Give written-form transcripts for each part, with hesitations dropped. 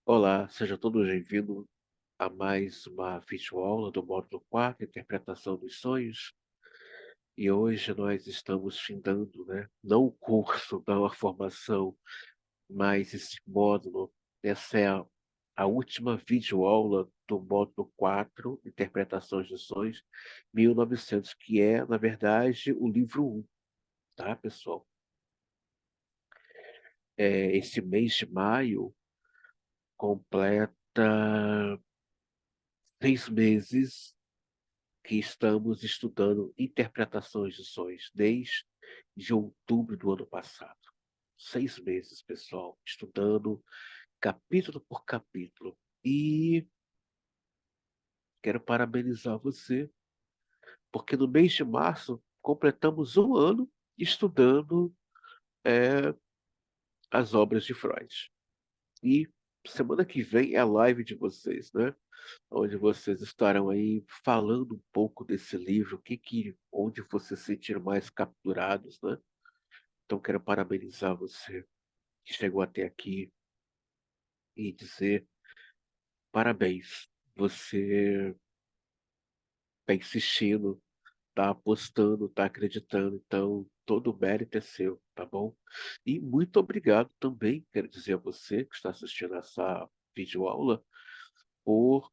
Olá, seja todos bem-vindos a mais uma videoaula do módulo 4, Interpretação dos Sonhos. E hoje nós estamos findando, né, não o curso, não a formação, mas esse módulo. Essa é a última videoaula do módulo 4, Interpretações dos Sonhos, 1900, que é, na verdade, o livro 1, tá, pessoal? Esse mês de maio completa 6 meses que estamos estudando interpretações de sonhos desde outubro do ano passado. 6 meses, pessoal, estudando capítulo por capítulo. E quero parabenizar você, porque no mês de março completamos um ano estudando é, as obras de Freud. E semana que vem é a live de vocês, né? Onde vocês estarão aí falando um pouco desse livro, onde vocês se sentiram mais capturados, né? Então quero parabenizar você que chegou até aqui e dizer parabéns. Você está insistindo, está apostando, está acreditando, então todo o mérito é seu, tá bom? E muito obrigado também, quero dizer a você que está assistindo essa videoaula, por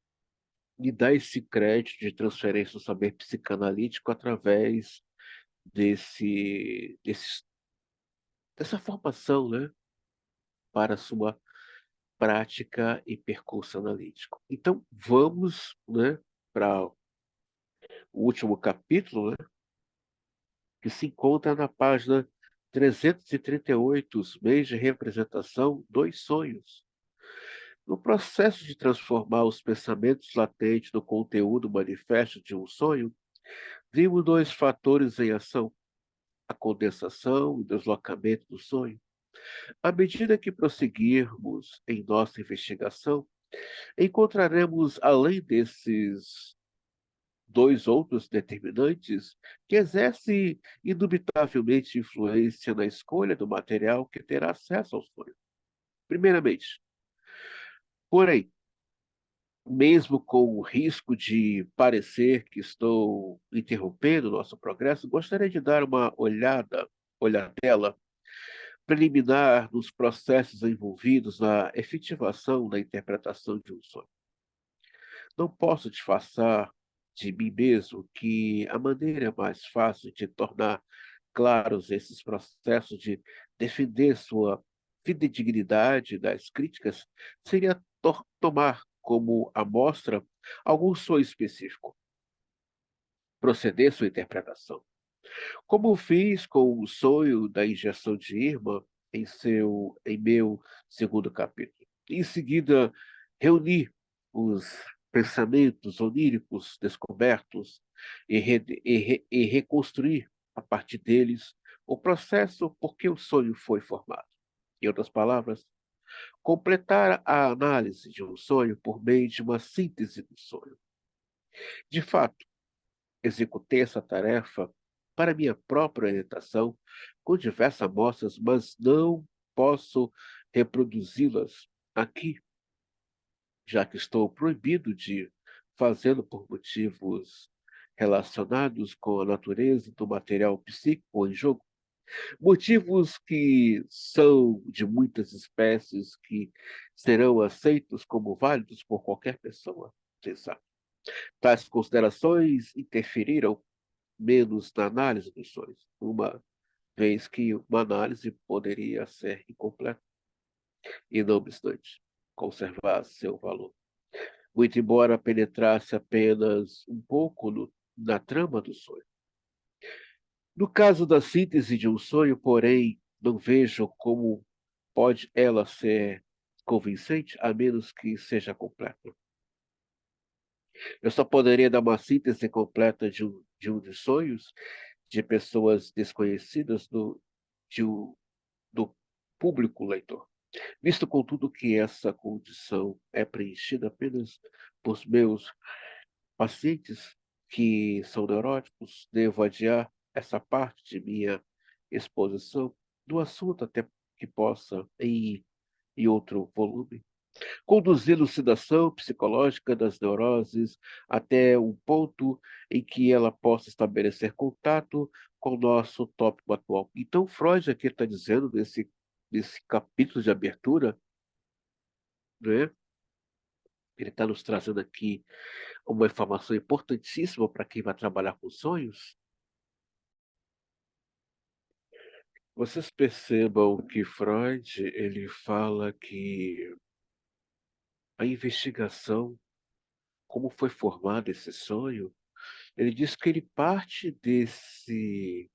me dar esse crédito de transferência do saber psicanalítico através dessa formação, né, para a sua prática e percurso analítico. Então, vamos, né, para o último capítulo, né, que se encontra na página 338, os meios de representação dos sonhos. No processo de transformar os pensamentos latentes no conteúdo manifesto de um sonho, vimos dois fatores em ação: a condensação e o deslocamento do sonho. À medida que prosseguirmos em nossa investigação, encontraremos, além desses dois outros determinantes, que exercem indubitavelmente influência na escolha do material que terá acesso ao sonho. Primeiramente, porém, mesmo com o risco de parecer que estou interrompendo o nosso progresso, gostaria de dar uma olhadela preliminar nos processos envolvidos na efetivação da interpretação de um sonho. Não posso disfarçar de mim mesmo que a maneira mais fácil de tornar claros esses processos, de defender sua fidedignidade das críticas, seria tomar como amostra algum sonho específico, proceder sua interpretação. Como fiz com o sonho da injeção de Irma em meu segundo capítulo. Em seguida, reuni os pensamentos oníricos descobertos e reconstruir a partir deles o processo por que o sonho foi formado. Em outras palavras, completar a análise de um sonho por meio de uma síntese do sonho. De fato, executei essa tarefa para minha própria orientação com diversas amostras, mas não posso reproduzi-las aqui, já que estou proibido de fazê-lo por motivos relacionados com a natureza do material psíquico em jogo. Motivos que são de muitas espécies que serão aceitos como válidos por qualquer pessoa sensata. Tais considerações interferiram menos na análise dos sonhos, uma vez que uma análise poderia ser incompleta e, não obstante, conservar seu valor. Muito embora penetrasse apenas um pouco na trama do sonho. No caso da síntese de um sonho, porém, não vejo como pode ela ser convincente, a menos que seja completa. Eu só poderia dar uma síntese completa de um dos sonhos de pessoas desconhecidas de um- do público leitor. Visto, contudo, que essa condição é preenchida apenas por meus pacientes que são neuróticos, devo adiar essa parte de minha exposição do assunto até que possa, em outro volume, conduzir elucidação psicológica das neuroses até um ponto em que ela possa estabelecer contato com o nosso tópico atual. Então, Freud aqui está dizendo, nesse capítulo de abertura, né, ele está nos trazendo aqui uma informação importantíssima para quem vai trabalhar com sonhos. Vocês percebam que Freud ele fala que a investigação, como foi formado esse sonho, ele diz que ele parte desse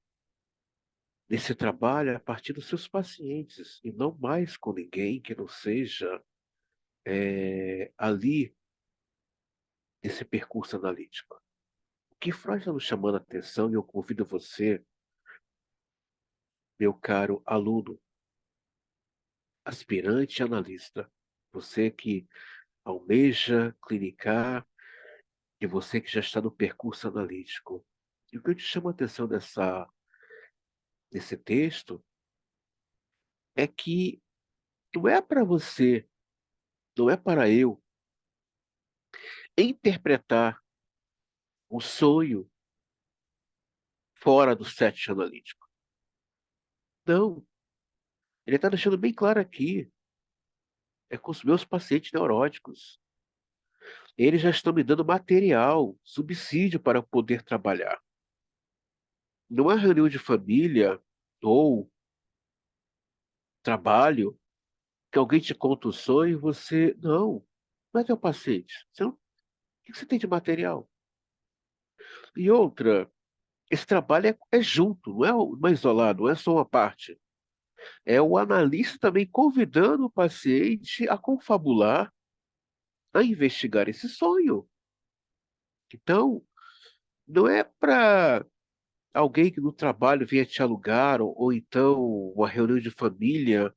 trabalho a partir dos seus pacientes e não mais com ninguém que não seja ali desse percurso analítico. O que Freud está nos chamando a atenção, e eu convido você, meu caro aluno, aspirante analista, você que almeja clinicar e você que já está no percurso analítico. E o que eu te chamo a atenção nesse texto é que não é para você, não é para eu interpretar o sonho fora do set analítico. Não, ele está deixando bem claro aqui, é com os meus pacientes neuróticos. Eles já estão me dando material, subsídio para poder trabalhar. Não é reunião de família ou trabalho que alguém te conta o sonho e você. Não é teu paciente. O que você tem de material? E outra, esse trabalho é junto, não é isolado, não é só uma parte. É o analista também convidando o paciente a confabular, a investigar esse sonho. Então, não é para alguém que no trabalho venha te alugar, ou então uma reunião de família,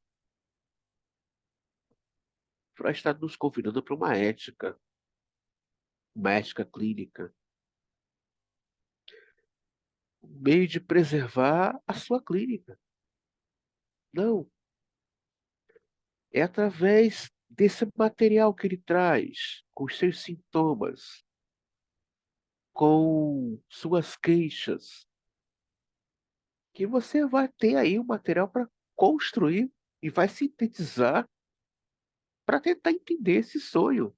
para estar nos convidando para uma ética clínica, um meio de preservar a sua clínica. Não, é através desse material que ele traz, com os seus sintomas, com suas queixas, que você vai ter aí um material para construir e vai sintetizar para tentar entender esse sonho.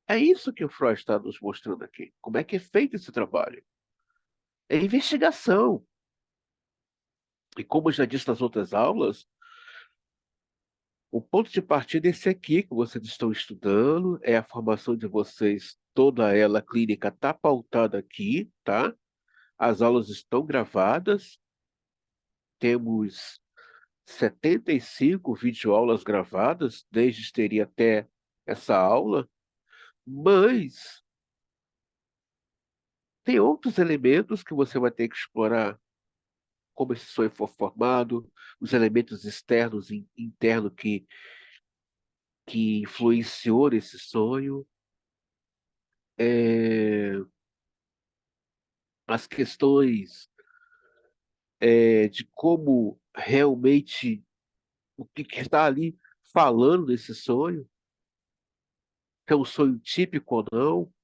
É isso que o Freud está nos mostrando aqui. Como é que é feito esse trabalho? É investigação. E como eu já disse nas outras aulas, o ponto de partida é esse aqui que vocês estão estudando, é a formação de vocês, toda ela clínica está pautada aqui, tá? As aulas estão gravadas, temos 75 videoaulas gravadas, desde histeria até essa aula, mas tem outros elementos que você vai ter que explorar, como esse sonho foi formado, os elementos externos e internos que influenciou nesse sonho, é, as questões de como realmente o que está ali falando desse sonho, se é um sonho típico ou não,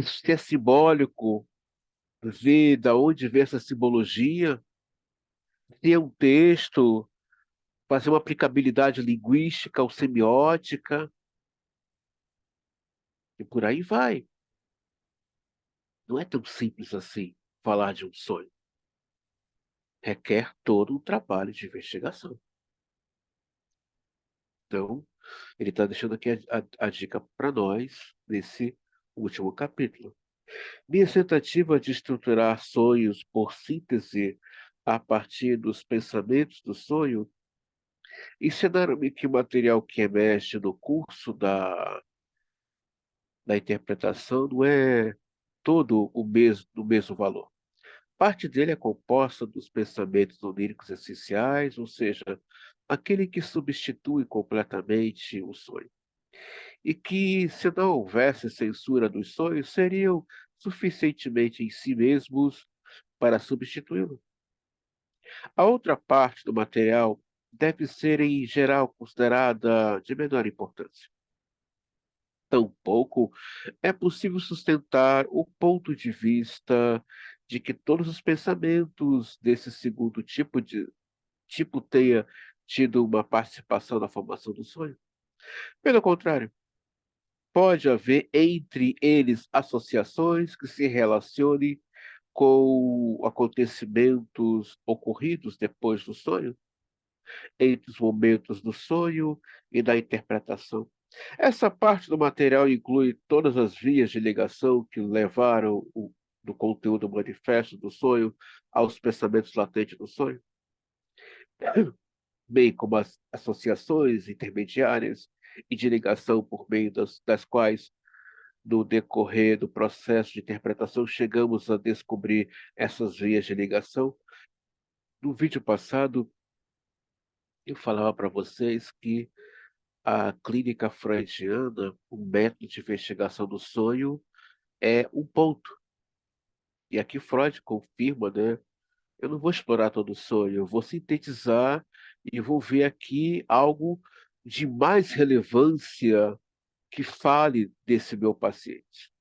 se é simbólico, ver da onde vem essa simbologia, se é um texto, fazer uma aplicabilidade linguística ou semiótica, e por aí vai. Não é tão simples assim falar de um sonho. Requer todo um trabalho de investigação. Então, ele está deixando aqui a dica para nós nesse último capítulo. Minha tentativa de estruturar sonhos por síntese a partir dos pensamentos do sonho ensinaram-me que o material que emerge no curso da interpretação não é todo do mesmo valor. Parte dele é composta dos pensamentos oníricos essenciais, ou seja, aquele que substitui completamente o sonho. E que, se não houvesse censura dos sonhos, seriam suficientemente em si mesmos para substituí-lo. A outra parte do material deve ser, em geral, considerada de menor importância. Tampouco é possível sustentar o ponto de vista de que todos os pensamentos desse segundo tipo tenha tido uma participação na formação do sonho. Pelo contrário, pode haver entre eles associações que se relacionem com acontecimentos ocorridos depois do sonho, entre os momentos do sonho e da interpretação. Essa parte do material inclui todas as vias de ligação que levaram do conteúdo manifesto do sonho aos pensamentos latentes do sonho, bem como as associações intermediárias e de ligação por meio das quais, no decorrer do processo de interpretação, chegamos a descobrir essas vias de ligação. No vídeo passado, eu falava para vocês que a clínica freudiana, o método de investigação do sonho, é um ponto. E aqui Freud confirma, né? Eu não vou explorar todo o sonho, eu vou sintetizar e vou ver aqui algo de mais relevância que fale desse meu paciente.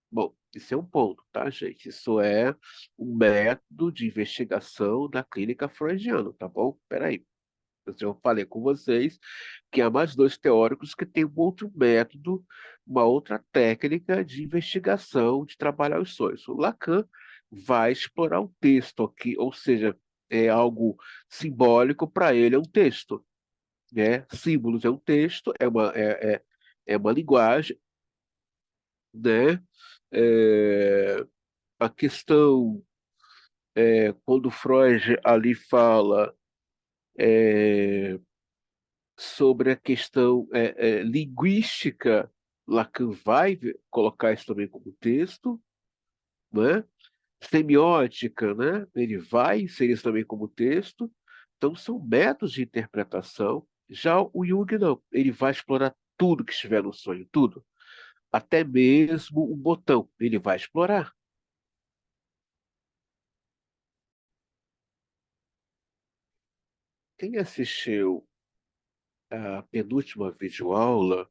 Bom, isso é um ponto, tá, gente? Isso é um método de investigação da clínica freudiana, tá bom? Peraí. Eu já falei com vocês que há mais dois teóricos que têm um outro método, uma outra técnica de investigação, de trabalhar os sonhos. O Lacan vai explorar o texto aqui, ou seja, é algo simbólico para ele, é um texto, né? Símbolos é um texto, é uma linguagem, né? É, a questão, quando Freud ali fala sobre a questão linguística, Lacan vai colocar isso também como texto, né? Semiótica, né? Ele vai inserir isso também como texto. Então, são métodos de interpretação. Já o Jung, não. Ele vai explorar tudo que estiver no sonho, tudo. Até mesmo um botão, ele vai explorar. Quem assistiu a penúltima videoaula,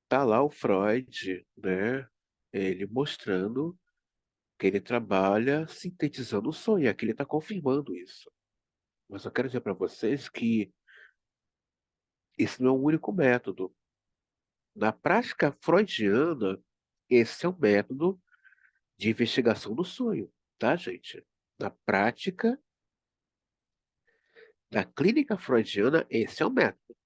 tá lá o Freud, né? Ele mostrando que ele trabalha sintetizando o sonho, e aqui ele está confirmando isso. Mas eu quero dizer para vocês que esse não é o único método. Na prática freudiana, esse é o método de investigação do sonho, tá, gente? Na prática da clínica freudiana, esse é o método.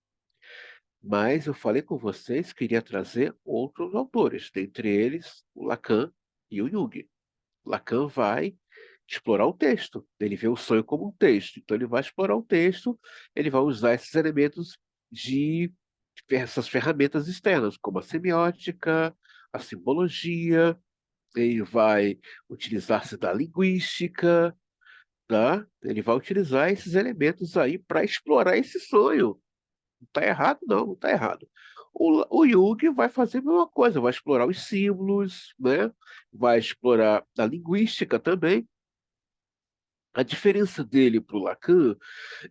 Mas eu falei com vocês que iria trazer outros autores, dentre eles o Lacan e o Jung. Lacan vai explorar o texto. Ele vê o sonho como um texto. Então, ele vai explorar o texto, ele vai usar esses elementos de essas ferramentas externas, como a semiótica, a simbologia, ele vai utilizar-se da linguística, tá? Ele vai utilizar esses elementos aí para explorar esse sonho. Não está errado, não, não está errado. O Jung vai fazer a mesma coisa, vai explorar os símbolos, né? Vai explorar a linguística também. A diferença dele para o Lacan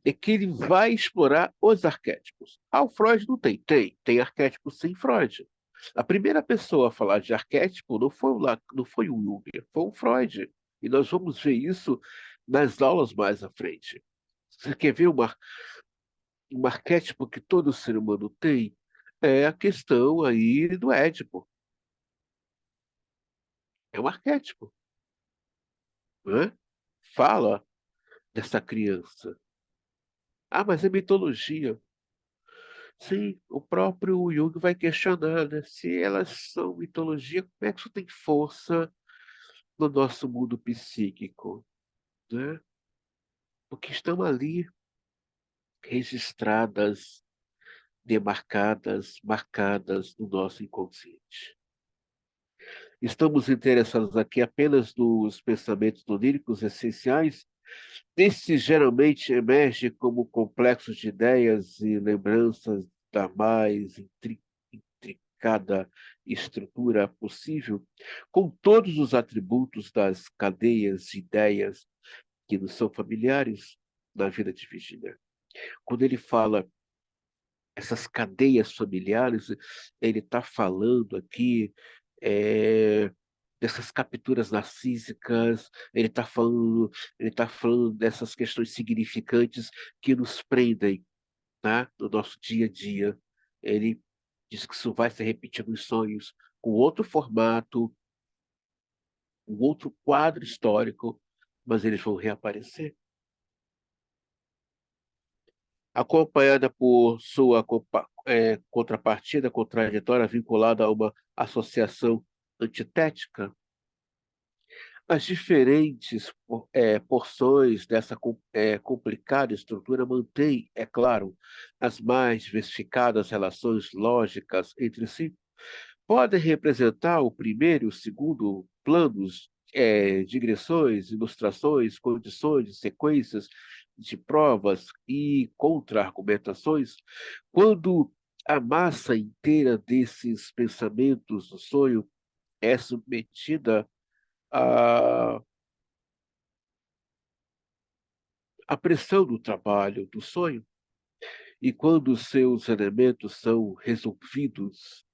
é que ele vai explorar os arquétipos. Ah, o Freud não tem. Tem arquétipos sem Freud. A primeira pessoa a falar de arquétipo não foi não foi o Jung, foi o Freud. E nós vamos ver isso nas aulas mais à frente. Você quer ver um arquétipo que todo ser humano tem? É a questão aí do Édipo. É um arquétipo, né? Fala dessa criança. Ah, mas é mitologia. Sim, o próprio Jung vai questionar, né? Se elas são mitologia, como é que isso tem força no nosso mundo psíquico, né? Porque estão ali registradas, demarcadas, marcadas no nosso inconsciente. Estamos interessados aqui apenas nos pensamentos oníricos essenciais. Esses geralmente emergem como complexos de ideias e lembranças da mais intricada estrutura possível, com todos os atributos das cadeias de ideias que nos são familiares na vida de Virginia. Quando ele fala essas cadeias familiares, ele está falando aqui é, dessas capturas narcísicas, ele tá falando dessas questões significantes que nos prendem, tá? No nosso dia a dia. Ele diz que isso vai se repetir nos sonhos, com outro formato, um outro quadro histórico, mas eles vão reaparecer. Acompanhada por sua contrapartida contraditória vinculada a uma associação antitética, as diferentes porções dessa complicada estrutura mantêm, é claro, as mais diversificadas relações lógicas entre si, podem representar o primeiro e o segundo planos, digressões, ilustrações, condições, sequências de provas e contra-argumentações, quando a massa inteira desses pensamentos do sonho é submetida à, à pressão do trabalho do sonho, e quando seus elementos são resolvidos,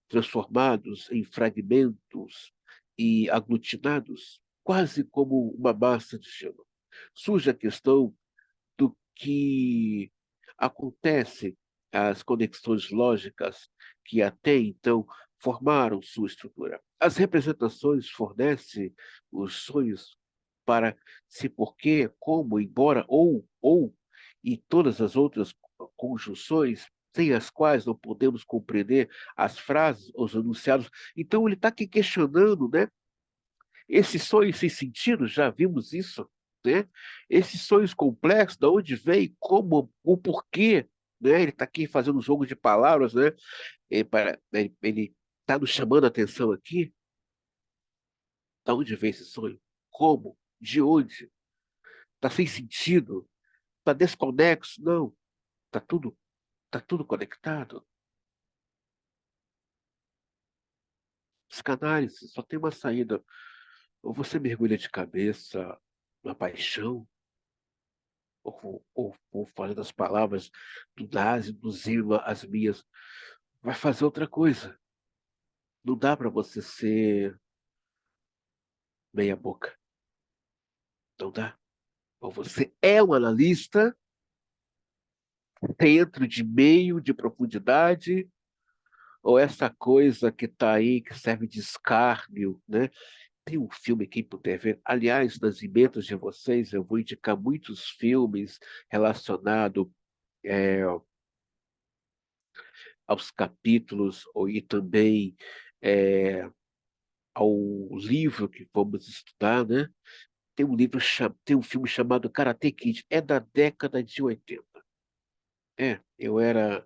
transformados em fragmentos e aglutinados, quase como uma massa de gelo. Surge a questão do que acontece às conexões lógicas que até então formaram sua estrutura. As representações fornecem os sonhos para se, porquê, como, embora, ou, e todas as outras conjunções sem as quais não podemos compreender as frases, os enunciados. Então ele está aqui questionando, né? Esses sonhos sem sentido, já vimos isso, né? Esses sonhos complexos, de onde vem, como, o porquê, né? Ele está aqui fazendo um jogo de palavras, né? Ele está nos chamando a atenção aqui. De onde vem esse sonho? Como? De onde? Está sem sentido? Está desconexo? Não. Tá tudo conectado. Psicanálise só tem uma saída. Ou você mergulha de cabeça na paixão, ou fazendo as palavras do Nazi, do Zima, as minhas, vai fazer outra coisa. Não dá para você ser meia boca. Não dá. Ou você é um analista, centro de meio, de profundidade, ou essa coisa que está aí, que serve de escárnio, né? Tem um filme, quem puder ver. Aliás, nas emendas de vocês, eu vou indicar muitos filmes relacionados é, aos capítulos e também é, ao livro que vamos estudar, né? Tem um filme chamado Karate Kid, é da década de 80. É, eu era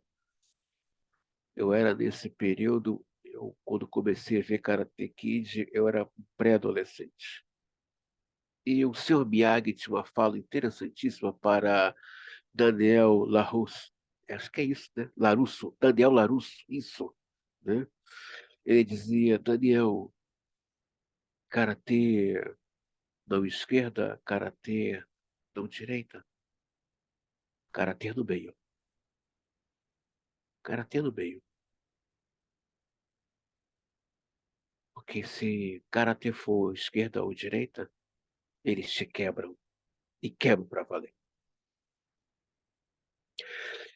nesse período, quando comecei a ver Karate Kid, eu era um pré-adolescente. E o Sr. Miyagi tinha uma fala interessantíssima para Daniel LaRusso. Acho que é isso, né? Larusso, Daniel Larusso, isso, né? Ele dizia, Daniel, karatê não esquerda, karatê não direita, karatê no meio, karatê no meio. Porque se karatê for esquerda ou direita, eles te quebram e quebram para valer.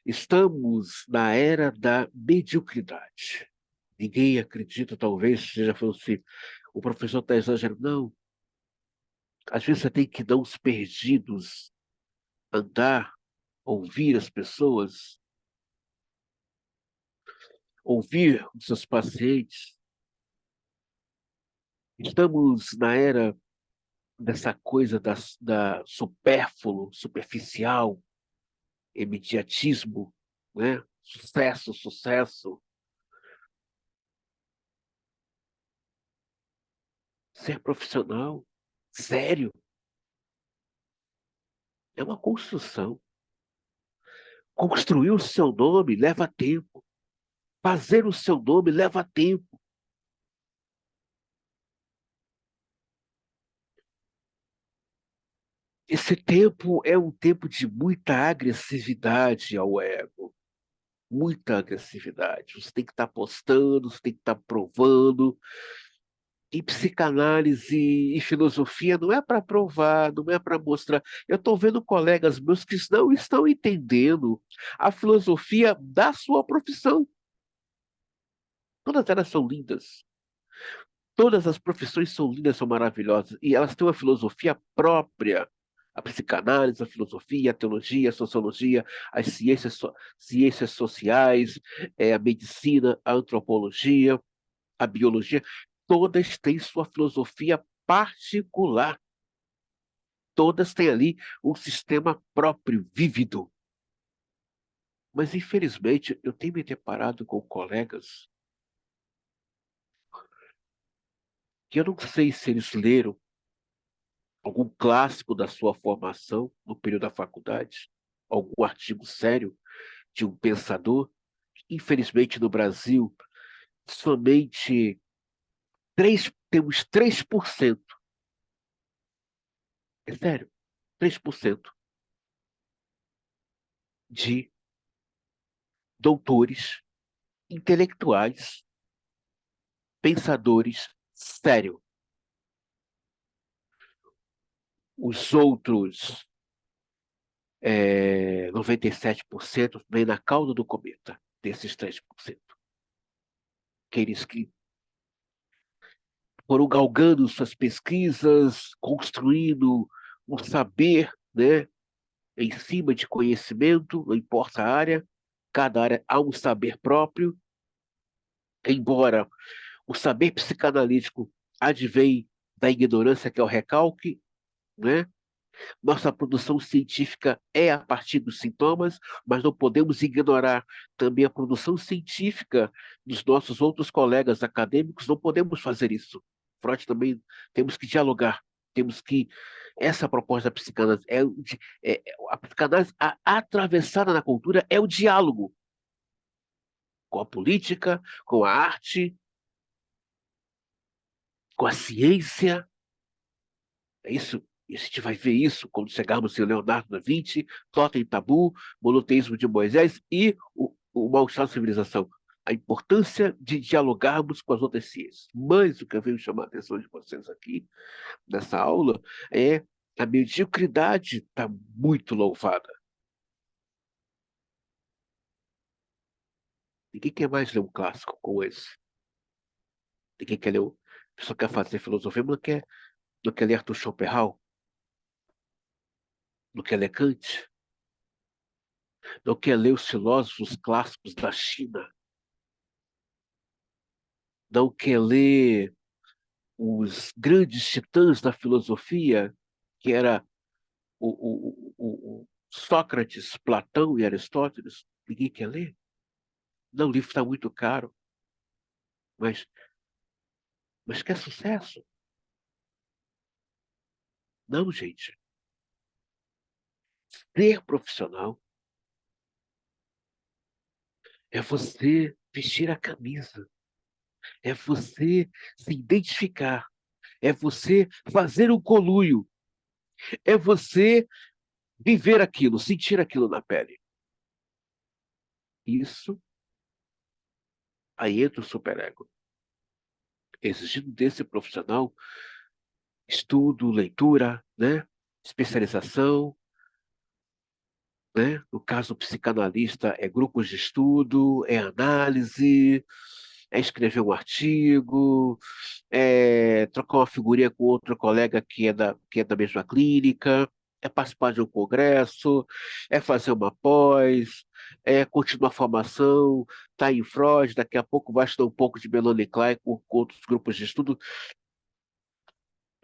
Estamos na era da mediocridade. Ninguém acredita, talvez seja falando assim, o professor está exagerando. Não, às vezes você tem que dar uns perdidos, andar, ouvir as pessoas, ouvir os seus pacientes. Estamos na era dessa coisa da supérfluo, superficial, imediatismo, né? Sucesso, sucesso. Ser profissional, sério, é uma construção. Construir o seu nome leva tempo. Fazer o seu nome leva tempo. Esse tempo é um tempo de muita agressividade ao ego, muita agressividade. Você tem que estar postando, você tem que estar provando. E psicanálise e filosofia não é para provar, não é para mostrar. Eu estou vendo colegas meus que não estão entendendo a filosofia da sua profissão. Todas elas são lindas. Todas as profissões são lindas, são maravilhosas. E elas têm uma filosofia própria. A psicanálise, a filosofia, a teologia, a sociologia, as ciências, ciências sociais, a medicina, a antropologia, a biologia, todas têm sua filosofia particular. Todas têm ali um sistema próprio, vívido. Mas, infelizmente, eu tenho me deparado com colegas que eu não sei se eles leram algum clássico da sua formação no período da faculdade, algum artigo sério de um pensador. Infelizmente, no Brasil, somente temos 3%, é sério, 3% de doutores intelectuais, pensadores sérios. Os outros 97% vem na cauda do cometa, desses 3%. Aqueles que foram galgando suas pesquisas, construindo um saber, né, em cima de conhecimento, não importa a área, cada área há um saber próprio, embora o saber psicanalítico advém da ignorância, que é o recalque, né? Nossa produção científica é a partir dos sintomas, mas não podemos ignorar também a produção científica dos nossos outros colegas acadêmicos, não podemos fazer isso. Freud também temos que dialogar, temos que. Essa proposta da psicanálise a psicanálise atravessada na cultura é o diálogo com a política, com a arte, com a ciência. É isso. E a gente vai ver isso quando chegarmos em Leonardo da Vinci, Totem e Tabu, Monoteísmo de Moisés e o Mal-Estar da Civilização. A importância de dialogarmos com as outras ciências. Mas o que eu venho chamar a atenção de vocês aqui, nessa aula, é a mediocridade está muito louvada. Ninguém quer mais ler um clássico como esse. Ninguém quer ler. A pessoa quer fazer filosofia, mas não quer ler Arthur Schopenhauer, não quer ler Kant, não quer ler os filósofos clássicos da China, não quer ler os grandes titãs da filosofia, que era o Sócrates, Platão e Aristóteles. Ninguém quer ler. Não, o livro está muito caro, mas, mas quer sucesso? Não, gente. Ser profissional é você vestir a camisa, é você se identificar, é você fazer o conluio, é você viver aquilo, sentir aquilo na pele. Isso aí entra o superego, exigindo desse profissional estudo, leitura, né? Especialização, né? No caso do psicanalista, é grupos de estudo, é análise, é escrever um artigo, é trocar uma figurinha com outro colega que é da mesma clínica, é participar de um congresso, é fazer uma pós, é continuar a formação, tá em Freud, daqui a pouco vai estudar um pouco de Melanie Klein com outros grupos de estudo.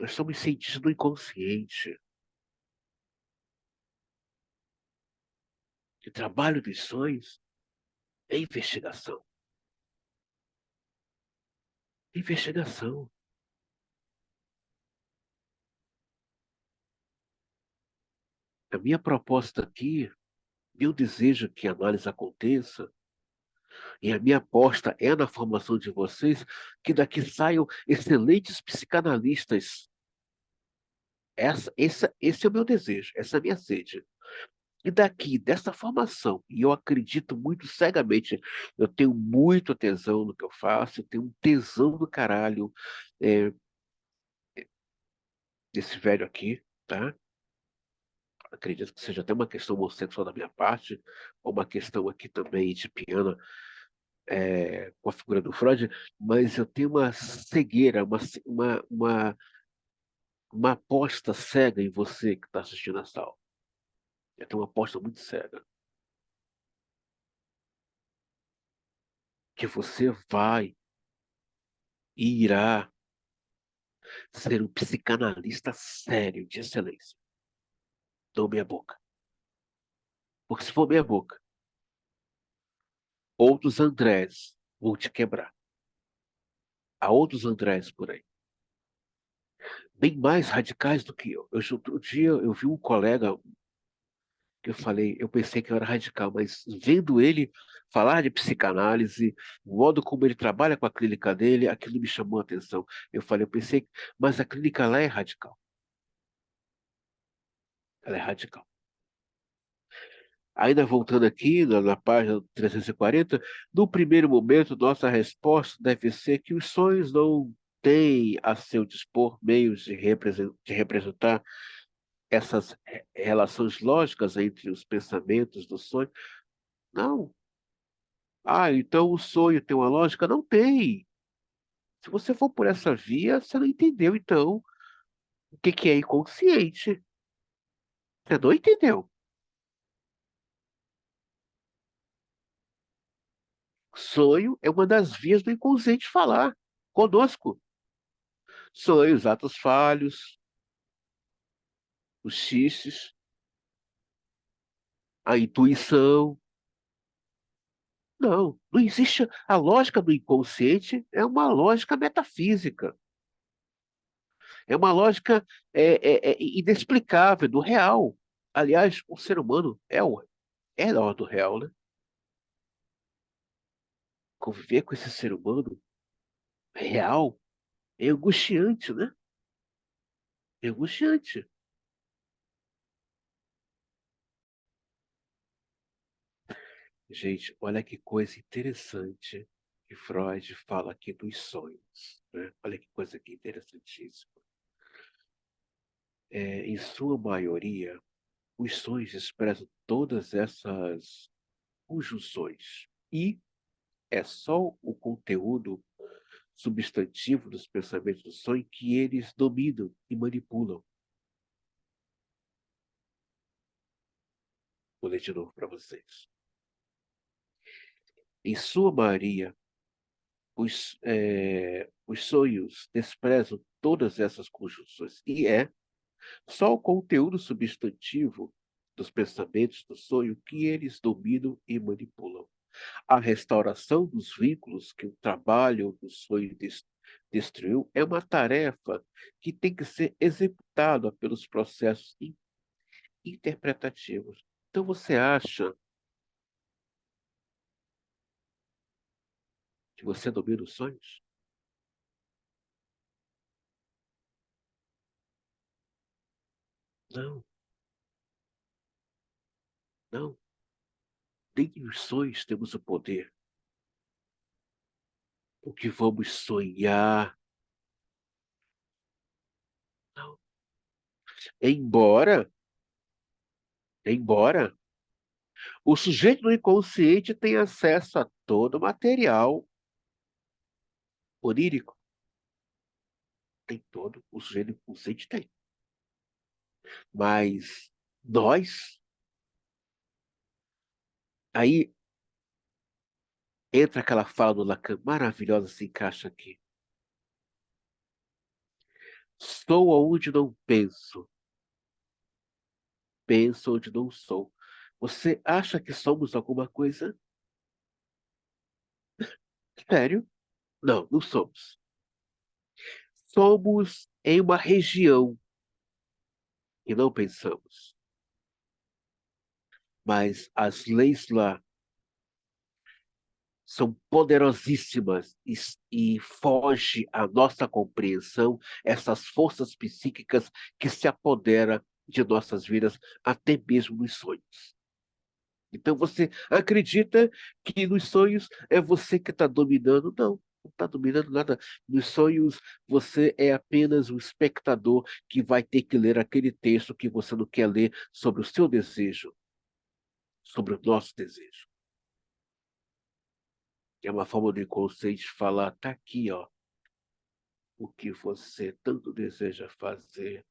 Nós somos cientistas do inconsciente. O trabalho dos sonhos é investigação. Investigação. A minha proposta aqui, meu desejo que a análise aconteça, e a minha aposta é na formação de vocês, que daqui saiam excelentes psicanalistas, Esse é o meu desejo, essa é a minha sede. E daqui, dessa formação, e eu acredito muito cegamente, eu tenho muito tesão no que eu faço, eu tenho um tesão do caralho é, desse velho aqui, tá? Acredito que seja até uma questão homossexual da minha parte, ou uma questão aqui também de piano com a figura do Freud, mas eu tenho uma cegueira, uma aposta cega em você que está assistindo essa aula. Eu tenho uma aposta muito cega, que você vai e irá ser um psicanalista sério, de excelência. Não meia boca. Porque se for meia boca, outros Andrés vão te quebrar. Há outros Andrés por aí, bem mais radicais do que eu. Outro dia eu vi um colega que eu falei, eu pensei que eu era radical, mas vendo ele falar de psicanálise, o modo como ele trabalha com a clínica dele, aquilo me chamou a atenção. Eu falei, eu pensei, mas a clínica lá é radical. Ela é radical. Ainda voltando aqui na página 340, no primeiro momento, nossa resposta deve ser que os sonhos não têm a seu dispor meios de representar essas relações lógicas entre os pensamentos do sonho. Não. Ah, então o sonho tem uma lógica? Não tem. Se você for por essa via, você não entendeu, então, o que que é inconsciente. Você não entendeu. Sonho é uma das vias do inconsciente falar conosco. Sonhos, atos falhos, os xistes, a intuição. Não, não existe. A lógica do inconsciente é uma lógica metafísica. É uma lógica inexplicável, do real. Aliás, o ser humano é o do real, né? Conviver com esse ser humano real é angustiante, né? É angustiante. Gente, olha que coisa interessante que Freud fala aqui dos sonhos, né? Olha que coisa aqui interessantíssima. Em sua maioria, os sonhos expressam todas essas conjunções e é só o conteúdo substantivo dos pensamentos do sonho que eles dominam e manipulam. Vou ler de novo para vocês. Em sua maioria, os sonhos desprezam todas essas conjunções e é só o conteúdo substantivo dos pensamentos do sonho que eles dominam e manipulam. A restauração dos vínculos que o trabalho do sonho destruiu é uma tarefa que tem que ser executada pelos processos interpretativos. Então você acha que você domina os sonhos? Não, não. Nem os sonhos temos o poder. O que vamos sonhar? Não. Embora, embora o sujeito do inconsciente tenha acesso a todo o material onírico, tem todo, o sujeito inconsciente tem. Mas nós, aí entra aquela fala do Lacan maravilhosa, se encaixa aqui. Sou onde não penso, penso onde não sou. Você acha que somos alguma coisa? Sério? Não, não somos. Somos em uma região que não pensamos. Mas as leis lá são poderosíssimas e foge à nossa compreensão essas forças psíquicas que se apoderam de nossas vidas, até mesmo nos sonhos. Então você acredita que nos sonhos é você que está dominando? Não, não está dominando nada. Nos sonhos você é apenas um espectador que vai ter que ler aquele texto que você não quer ler sobre o seu desejo, sobre o nosso desejo. É uma forma do inconsciente falar, tá aqui, ó, o que você tanto deseja fazer.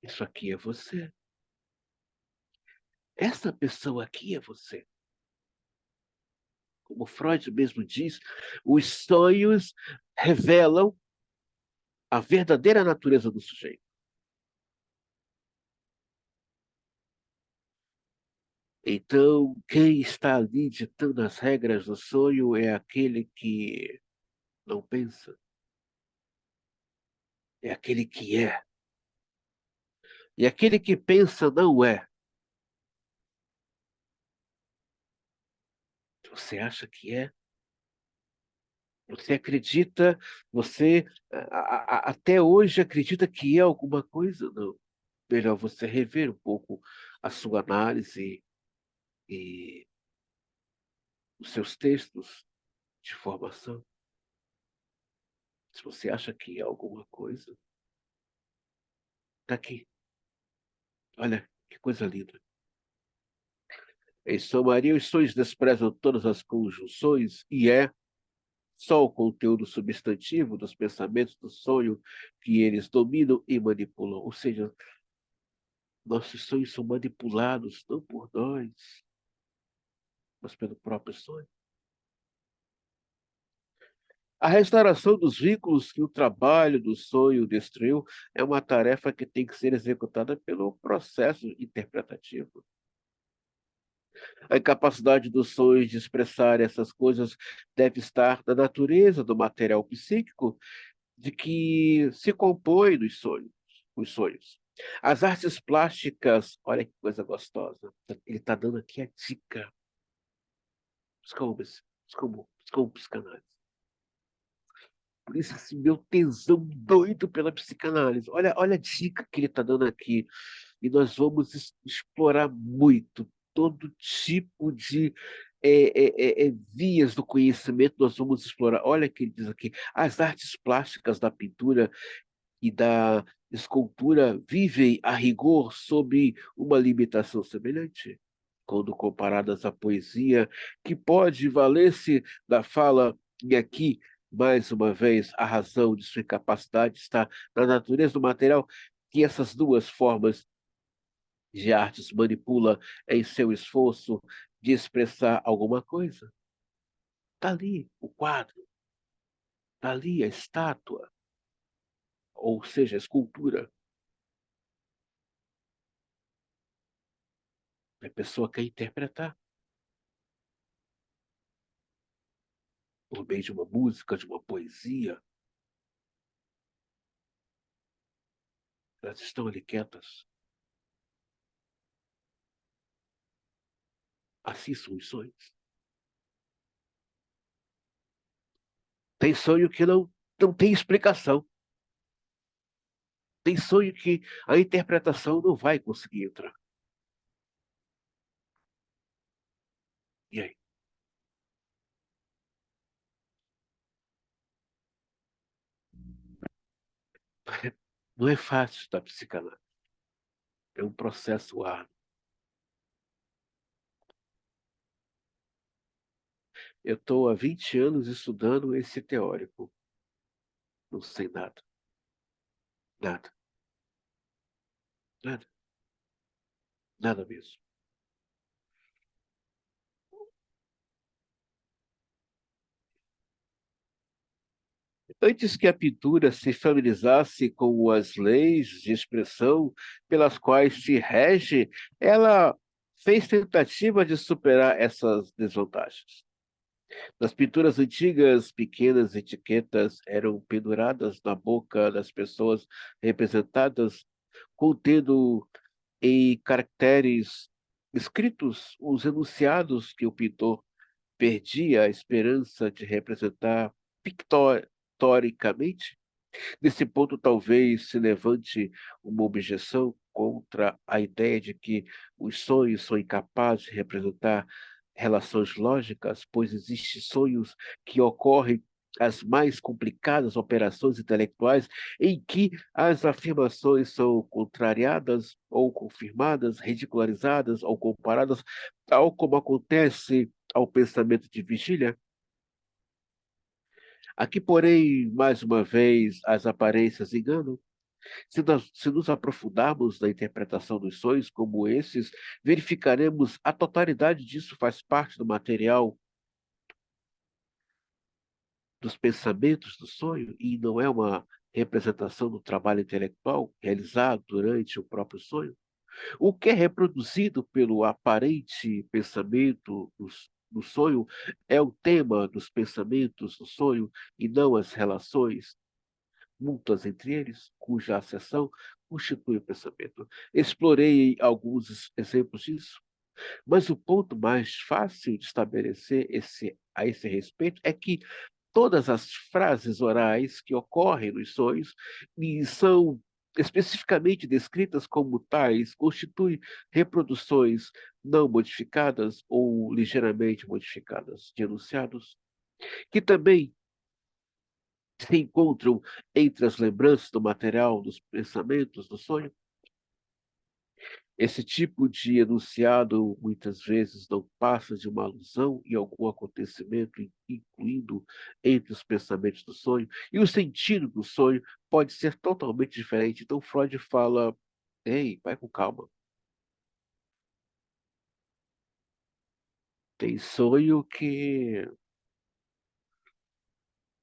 Isso aqui é você. Essa pessoa aqui é você. Como Freud mesmo diz, os sonhos revelam a verdadeira natureza do sujeito. Então, quem está ali ditando as regras do sonho é aquele que não pensa, é aquele que é. E aquele que pensa não é. Você acha que é? Você acredita, você até hoje acredita que é alguma coisa? Não. Melhor você rever um pouco a sua análise e os seus textos de formação. Se você acha que é alguma coisa, está aqui. Olha, que coisa linda. Em somaria, os sonhos desprezam todas as conjunções e é só o conteúdo substantivo dos pensamentos do sonho que eles dominam e manipulam. Ou seja, nossos sonhos são manipulados não por nós, mas pelo próprio sonho. A restauração dos vínculos que o trabalho do sonho destruiu é uma tarefa que tem que ser executada pelo processo interpretativo. A incapacidade dos sonhos de expressar essas coisas deve estar na natureza do material psíquico de que se compõe dos sonhos, os sonhos. As artes plásticas, olha que coisa gostosa. Ele está dando aqui a dica. Como psicanálise. Por isso, esse meu tesão doido pela psicanálise. Olha a dica que ele está dando aqui. E nós vamos explorar muito todo tipo de vias do conhecimento, nós vamos explorar. Olha o que ele diz aqui: as artes plásticas da pintura e da escultura vivem a rigor sob uma limitação semelhante, quando comparadas à poesia, que pode valer-se da fala, e aqui, mais uma vez, a razão de sua incapacidade está na natureza do material, que essas duas formas de artes manipula em seu esforço de expressar alguma coisa. Está ali o quadro, está ali a estátua, ou seja, a escultura. A pessoa quer interpretar por meio de uma música, de uma poesia. Elas estão ali quietas. Assim são os sonhos. Tem sonho que não tem explicação. Tem sonho que a interpretação não vai conseguir entrar. E aí? Não é fácil estudar psicanálise. É um processo árduo. Eu estou há 20 anos estudando esse teórico. Não sei nada. Nada. Nada. Nada mesmo. Antes que a pintura se familiarizasse com as leis de expressão pelas quais se rege, ela fez tentativa de superar essas desvantagens. Nas pinturas antigas, pequenas etiquetas eram penduradas na boca das pessoas representadas, contendo em caracteres escritos os enunciados que o pintor perdi a esperança de representar pictoricamente. Nesse ponto, talvez se levante uma objeção contra a ideia de que os sonhos são incapazes de representar relações lógicas, pois existem sonhos que ocorrem as mais complicadas operações intelectuais em que as afirmações são contrariadas ou confirmadas, ridicularizadas ou comparadas, tal como acontece ao pensamento de vigília. Aqui, porém, mais uma vez, as aparências enganam. Se nos aprofundarmos na interpretação dos sonhos como esses, verificaremos a totalidade disso faz parte do material dos pensamentos do sonho e não é uma representação do trabalho intelectual realizado durante o próprio sonho. O que é reproduzido pelo aparente pensamento do sonho é o tema dos pensamentos do sonho e não as relações mútuas entre eles, cuja acessão constitui o pensamento. Explorei alguns exemplos disso, mas o ponto mais fácil de estabelecer a esse respeito é que todas as frases orais que ocorrem nos sonhos e são especificamente descritas como tais constituem reproduções não modificadas ou ligeiramente modificadas de enunciados, que também se encontram entre as lembranças do material, dos pensamentos, do sonho. Esse tipo de enunciado muitas vezes não passa de uma alusão em algum acontecimento, incluindo entre os pensamentos do sonho, e o sentido do sonho pode ser totalmente diferente. Então Freud fala: ei, vai com calma. Tem sonho que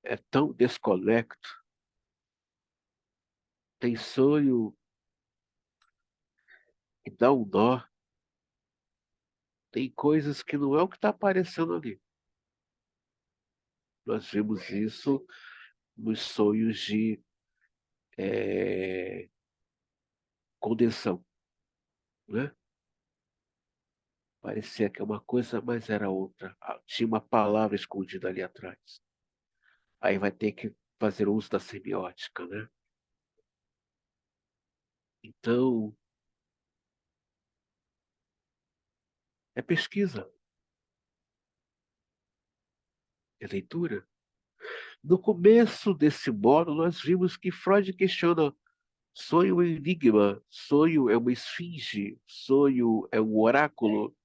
é tão desconecto, tem sonho que dá um nó, tem coisas que não é o que está aparecendo ali. Nós vimos isso nos sonhos de condensação, né? Parecia que é uma coisa, mas era outra. Tinha uma palavra escondida ali atrás. Aí vai ter que fazer uso da semiótica, né? Então, é pesquisa, é leitura. No começo desse módulo, nós vimos que Freud questiona sonho é um enigma, sonho é uma esfinge, sonho é um oráculo.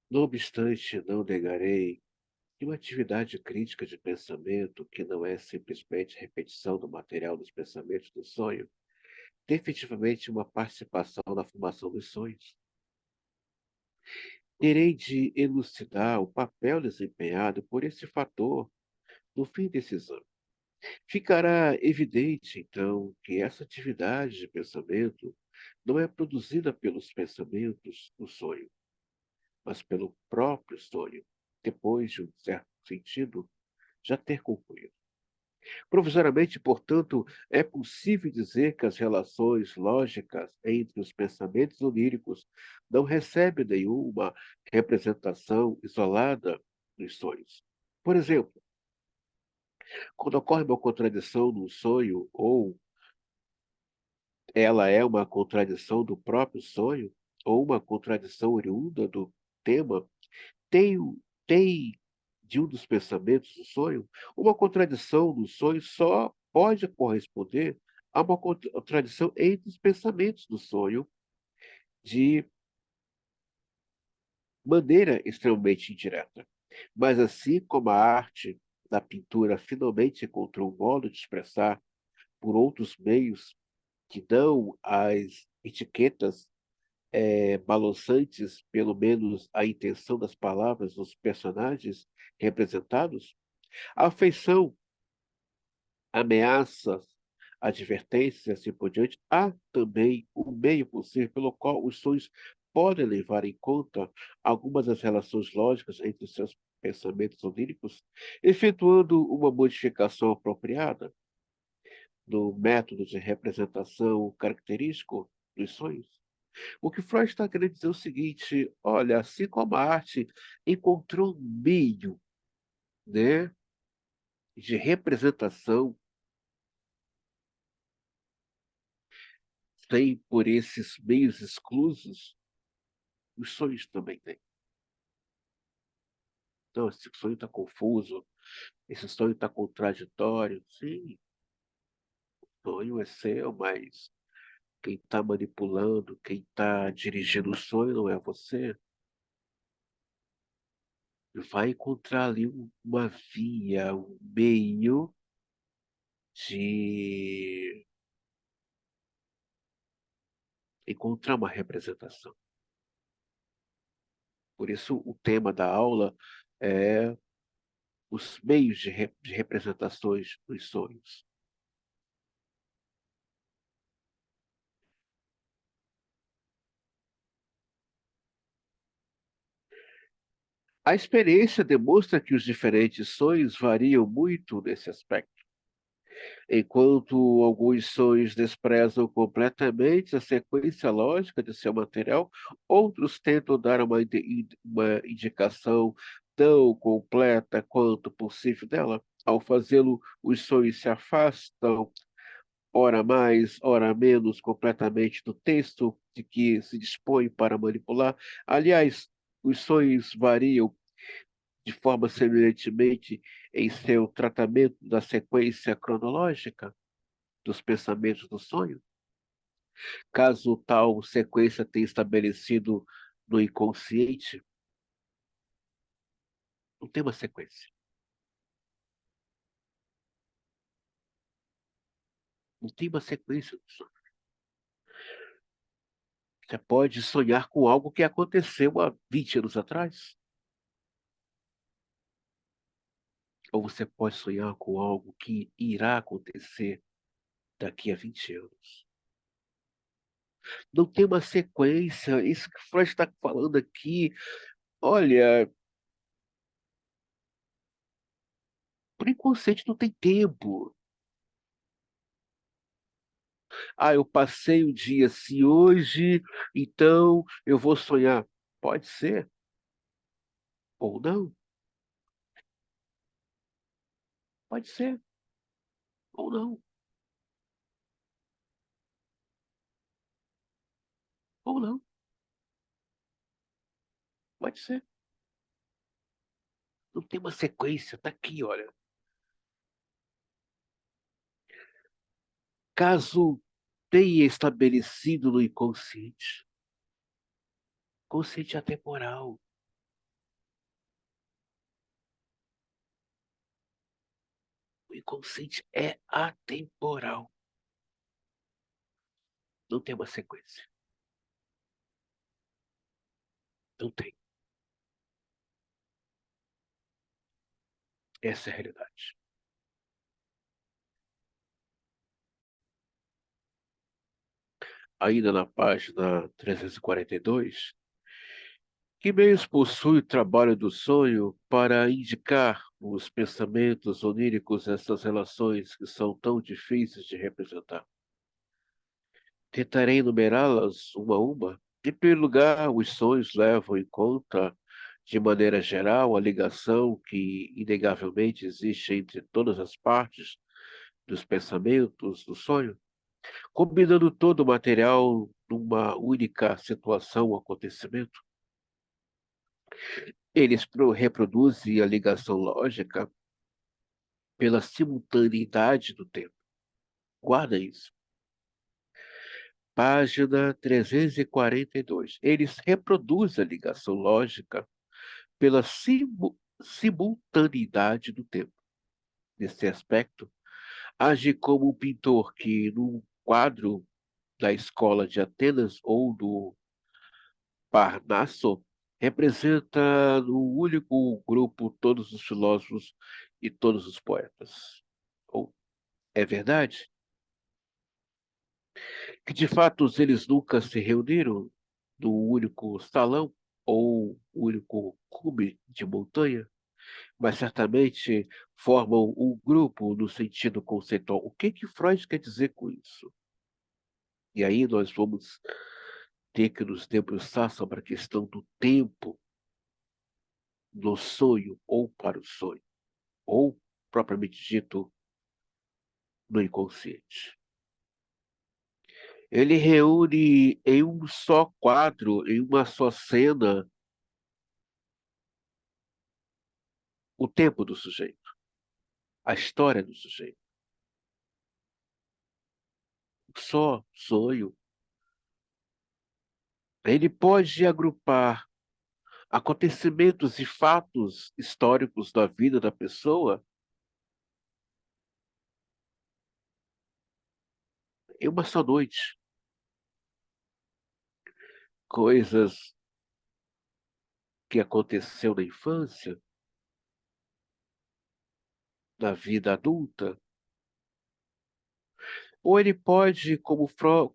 Não obstante, não negarei que uma atividade crítica de pensamento, que não é simplesmente repetição do material dos pensamentos do sonho, tem efetivamente uma participação na formação dos sonhos. Terei de elucidar o papel desempenhado por esse fator no fim desse exame. Ficará evidente, então, que essa atividade de pensamento não é produzida pelos pensamentos do sonho, mas pelo próprio sonho, depois de um certo sentido já ter concluído. Provisoriamente, portanto, é possível dizer que as relações lógicas entre os pensamentos oníricos não recebem nenhuma representação isolada nos sonhos. Por exemplo, quando ocorre uma contradição num sonho, ou ela é uma contradição do próprio sonho, ou uma contradição oriunda do tema, tem, tem de um dos pensamentos do sonho, uma contradição no sonho só pode corresponder a uma contradição entre os pensamentos do sonho de maneira extremamente indireta. Mas assim como a arte da pintura finalmente encontrou um modo de expressar por outros meios que dão às etiquetas balançantes, pelo menos a intenção das palavras dos personagens representados, a afeição, ameaças, advertências e assim por diante, há também um meio possível pelo qual os sonhos podem levar em conta algumas das relações lógicas entre os seus pensamentos oníricos, efetuando uma modificação apropriada. do método de representação característico dos sonhos. O que Freud está querendo dizer é o seguinte: olha, assim como a arte encontrou um meio, né, de representação sem por esses meios exclusos, os sonhos também têm. Então, esse sonho está confuso, esse sonho está contraditório. Sim, o sonho é seu, mas quem está manipulando, quem está dirigindo o sonho não é você. Vai encontrar ali uma via, um meio de encontrar uma representação. Por isso, o tema da aula é os meios de representações dos sonhos. A experiência demonstra que os diferentes sonhos variam muito nesse aspecto. Enquanto alguns sonhos desprezam completamente a sequência lógica de seu material, outros tentam dar uma indicação tão completa quanto possível dela. Ao fazê-lo, os sonhos se afastam, ora mais, ora menos, completamente do texto de que se dispõe para manipular. Aliás, os sonhos variam de forma semelhantemente em seu tratamento da sequência cronológica dos pensamentos do sonho, caso tal sequência tenha estabelecido no inconsciente, não tem uma sequência. Não tem uma sequência do sonho. Você pode sonhar com algo que aconteceu há 20 anos atrás, ou você pode sonhar com algo que irá acontecer daqui a 20 anos. Não tem uma sequência. Isso que Freud está falando aqui, olha, por inconsciente não tem tempo. Ah, eu passei o dia assim hoje, então eu vou sonhar. Pode ser, ou não. Pode ser, ou não. Ou não. Pode ser. Não tem uma sequência. Tá aqui, olha. Caso tenha estabelecido no inconsciente, consciente atemporal. O inconsciente é atemporal. Não tem uma sequência. Não tem. Essa é a realidade. Ainda na página 342, que meios possui o trabalho do sonho para indicar os pensamentos oníricos essas relações que são tão difíceis de representar? Tentarei enumerá-las uma a uma. Em primeiro lugar, os sonhos levam em conta, de maneira geral, a ligação que inegavelmente existe entre todas as partes dos pensamentos do sonho, combinando todo o material numa única situação ou acontecimento. Eles reproduzem a ligação lógica pela simultaneidade do tempo. Guarda isso. Página 342. Eles reproduzem a ligação lógica pela simultaneidade do tempo. Nesse aspecto, age como um pintor que, num quadro da escola de Atenas ou do Parnaso, representa no único grupo todos os filósofos e todos os poetas. Ou é verdade que, de fato, eles nunca se reuniram no único salão ou único cume de montanha? mas certamente formam um grupo no sentido conceitual. O que que Freud quer dizer com isso? E aí nós vamos ter que nos debruçar sobre a questão do tempo no sonho ou para o sonho, ou, propriamente dito, no inconsciente. Ele reúne em um só quadro, em uma só cena, o tempo do sujeito, a história do sujeito. Só sonho. Ele pode agrupar acontecimentos e fatos históricos da vida da pessoa em uma só noite. Coisas que aconteceu na infância, na vida adulta. Ou ele pode, como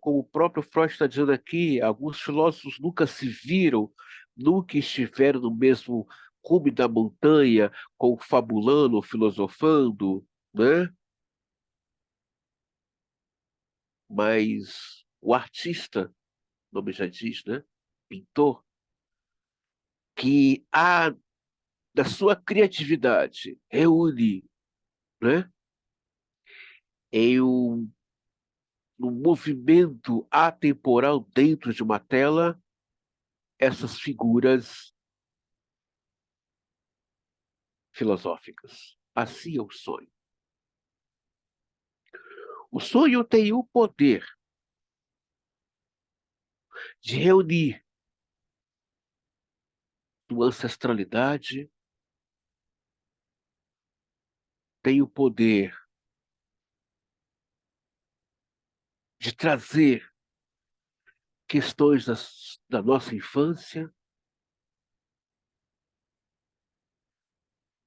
o próprio Freud está dizendo aqui, alguns filósofos nunca se viram, nunca estiveram no mesmo cume da montanha, confabulando, filosofando, né? Mas o artista, o nome já diz, né? Pintor, que há da sua criatividade reúne, né? Em um movimento atemporal dentro de uma tela, essas figuras filosóficas. Assim é o sonho. O sonho tem o poder de reunir sua ancestralidade, tem o poder de trazer questões da nossa infância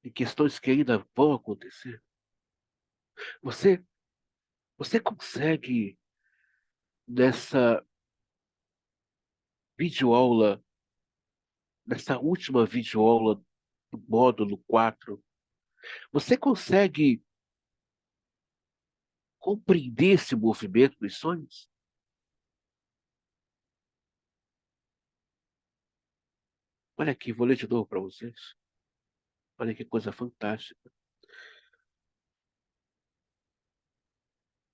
e questões que ainda vão acontecer. Você, você consegue, nessa videoaula, nessa última videoaula do módulo 4, você consegue compreender esse movimento dos sonhos? Olha aqui, vou ler de novo para vocês. Olha que coisa fantástica.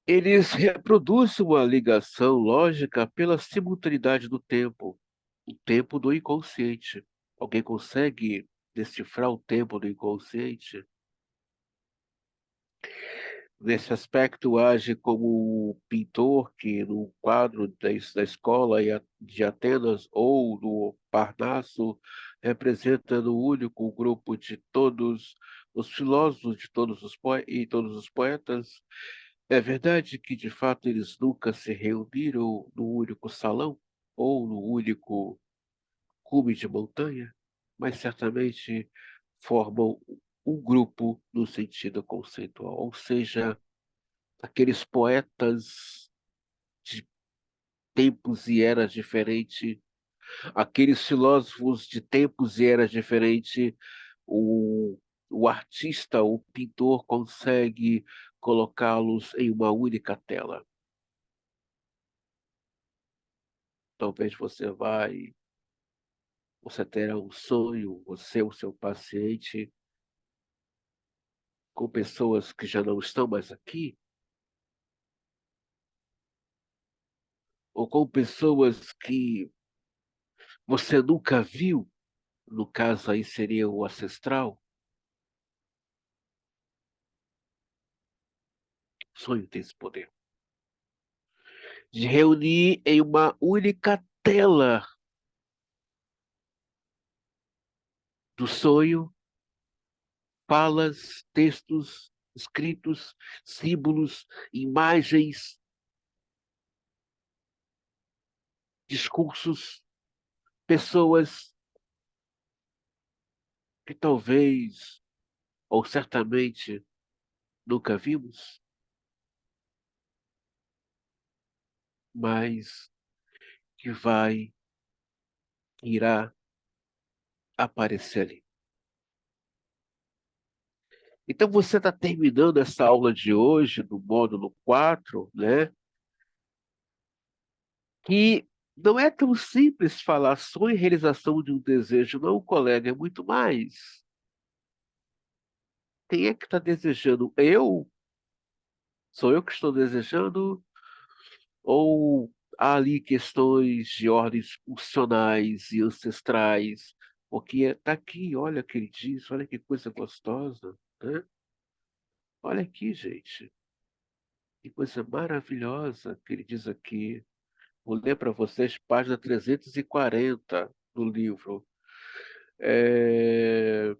Eles reproduzem uma ligação lógica pela simultaneidade do tempo, o tempo do inconsciente. Alguém consegue decifrar o tempo do inconsciente? Nesse aspecto, age como o pintor que, no quadro da escola de Atenas ou no Parnaso, representa no único grupo de todos os filósofos, de todos e todos os poetas. É verdade que, de fato, eles nunca se reuniram no único salão ou no único cume de montanha, mas certamente formam um grupo no sentido conceitual, ou seja, aqueles poetas de tempos e eras diferentes, aqueles filósofos de tempos e eras diferentes, o, o artista, o pintor consegue colocá-los em uma única tela. Talvez você terá um sonho, você, o seu paciente, com pessoas que já não estão mais aqui, ou com pessoas que você nunca viu, no caso aí seria o ancestral. O sonho tem esse poder de reunir em uma única tela do sonho falas, textos, escritos, símbolos, imagens, discursos, pessoas que talvez, ou certamente, nunca vimos, mas que irá aparecer ali. Então, você está terminando essa aula de hoje, do módulo 4, né? Que não é tão simples falar sonho e realização de um desejo, não, colega, é muito mais. Quem é que está desejando? Eu? Sou eu que estou desejando? Ou há ali questões de ordens funcionais e ancestrais? Porque está aqui, olha o que ele diz, olha que coisa gostosa, né? Olha aqui, gente, que coisa maravilhosa que ele diz aqui. Vou ler para vocês página 340 do livro. É,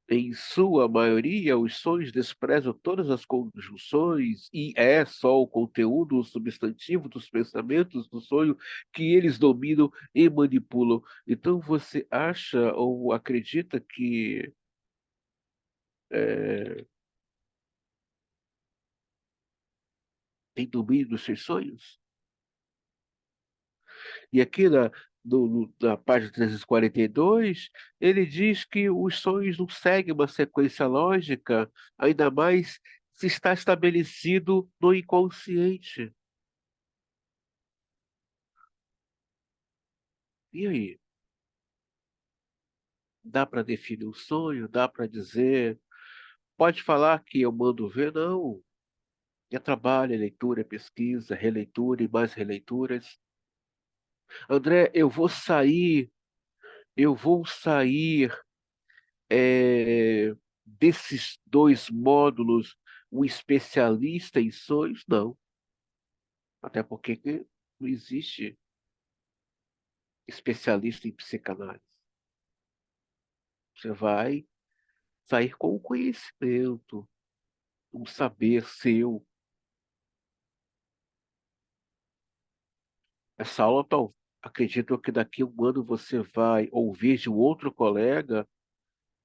Em sua maioria, os sonhos desprezam todas as conjunções e é só o conteúdo, o substantivo dos pensamentos do sonho que eles dominam e manipulam. Então você acha ou acredita que é, tem domínio dos seus sonhos? E aqui na página 342, ele diz que os sonhos não seguem uma sequência lógica, ainda mais se está estabelecido no inconsciente. E aí? Dá para definir um sonho? Dá para dizer? Pode falar que eu mando ver? Não. É trabalho, é leitura, é pesquisa, releitura e mais releituras. André, eu vou sair desses dois módulos um especialista em sonhos? Não. Até porque não existe especialista em psicanálise. Você vai sair com o conhecimento, um saber seu. Essa aula, acredito que daqui a um ano você vai ouvir de um outro colega,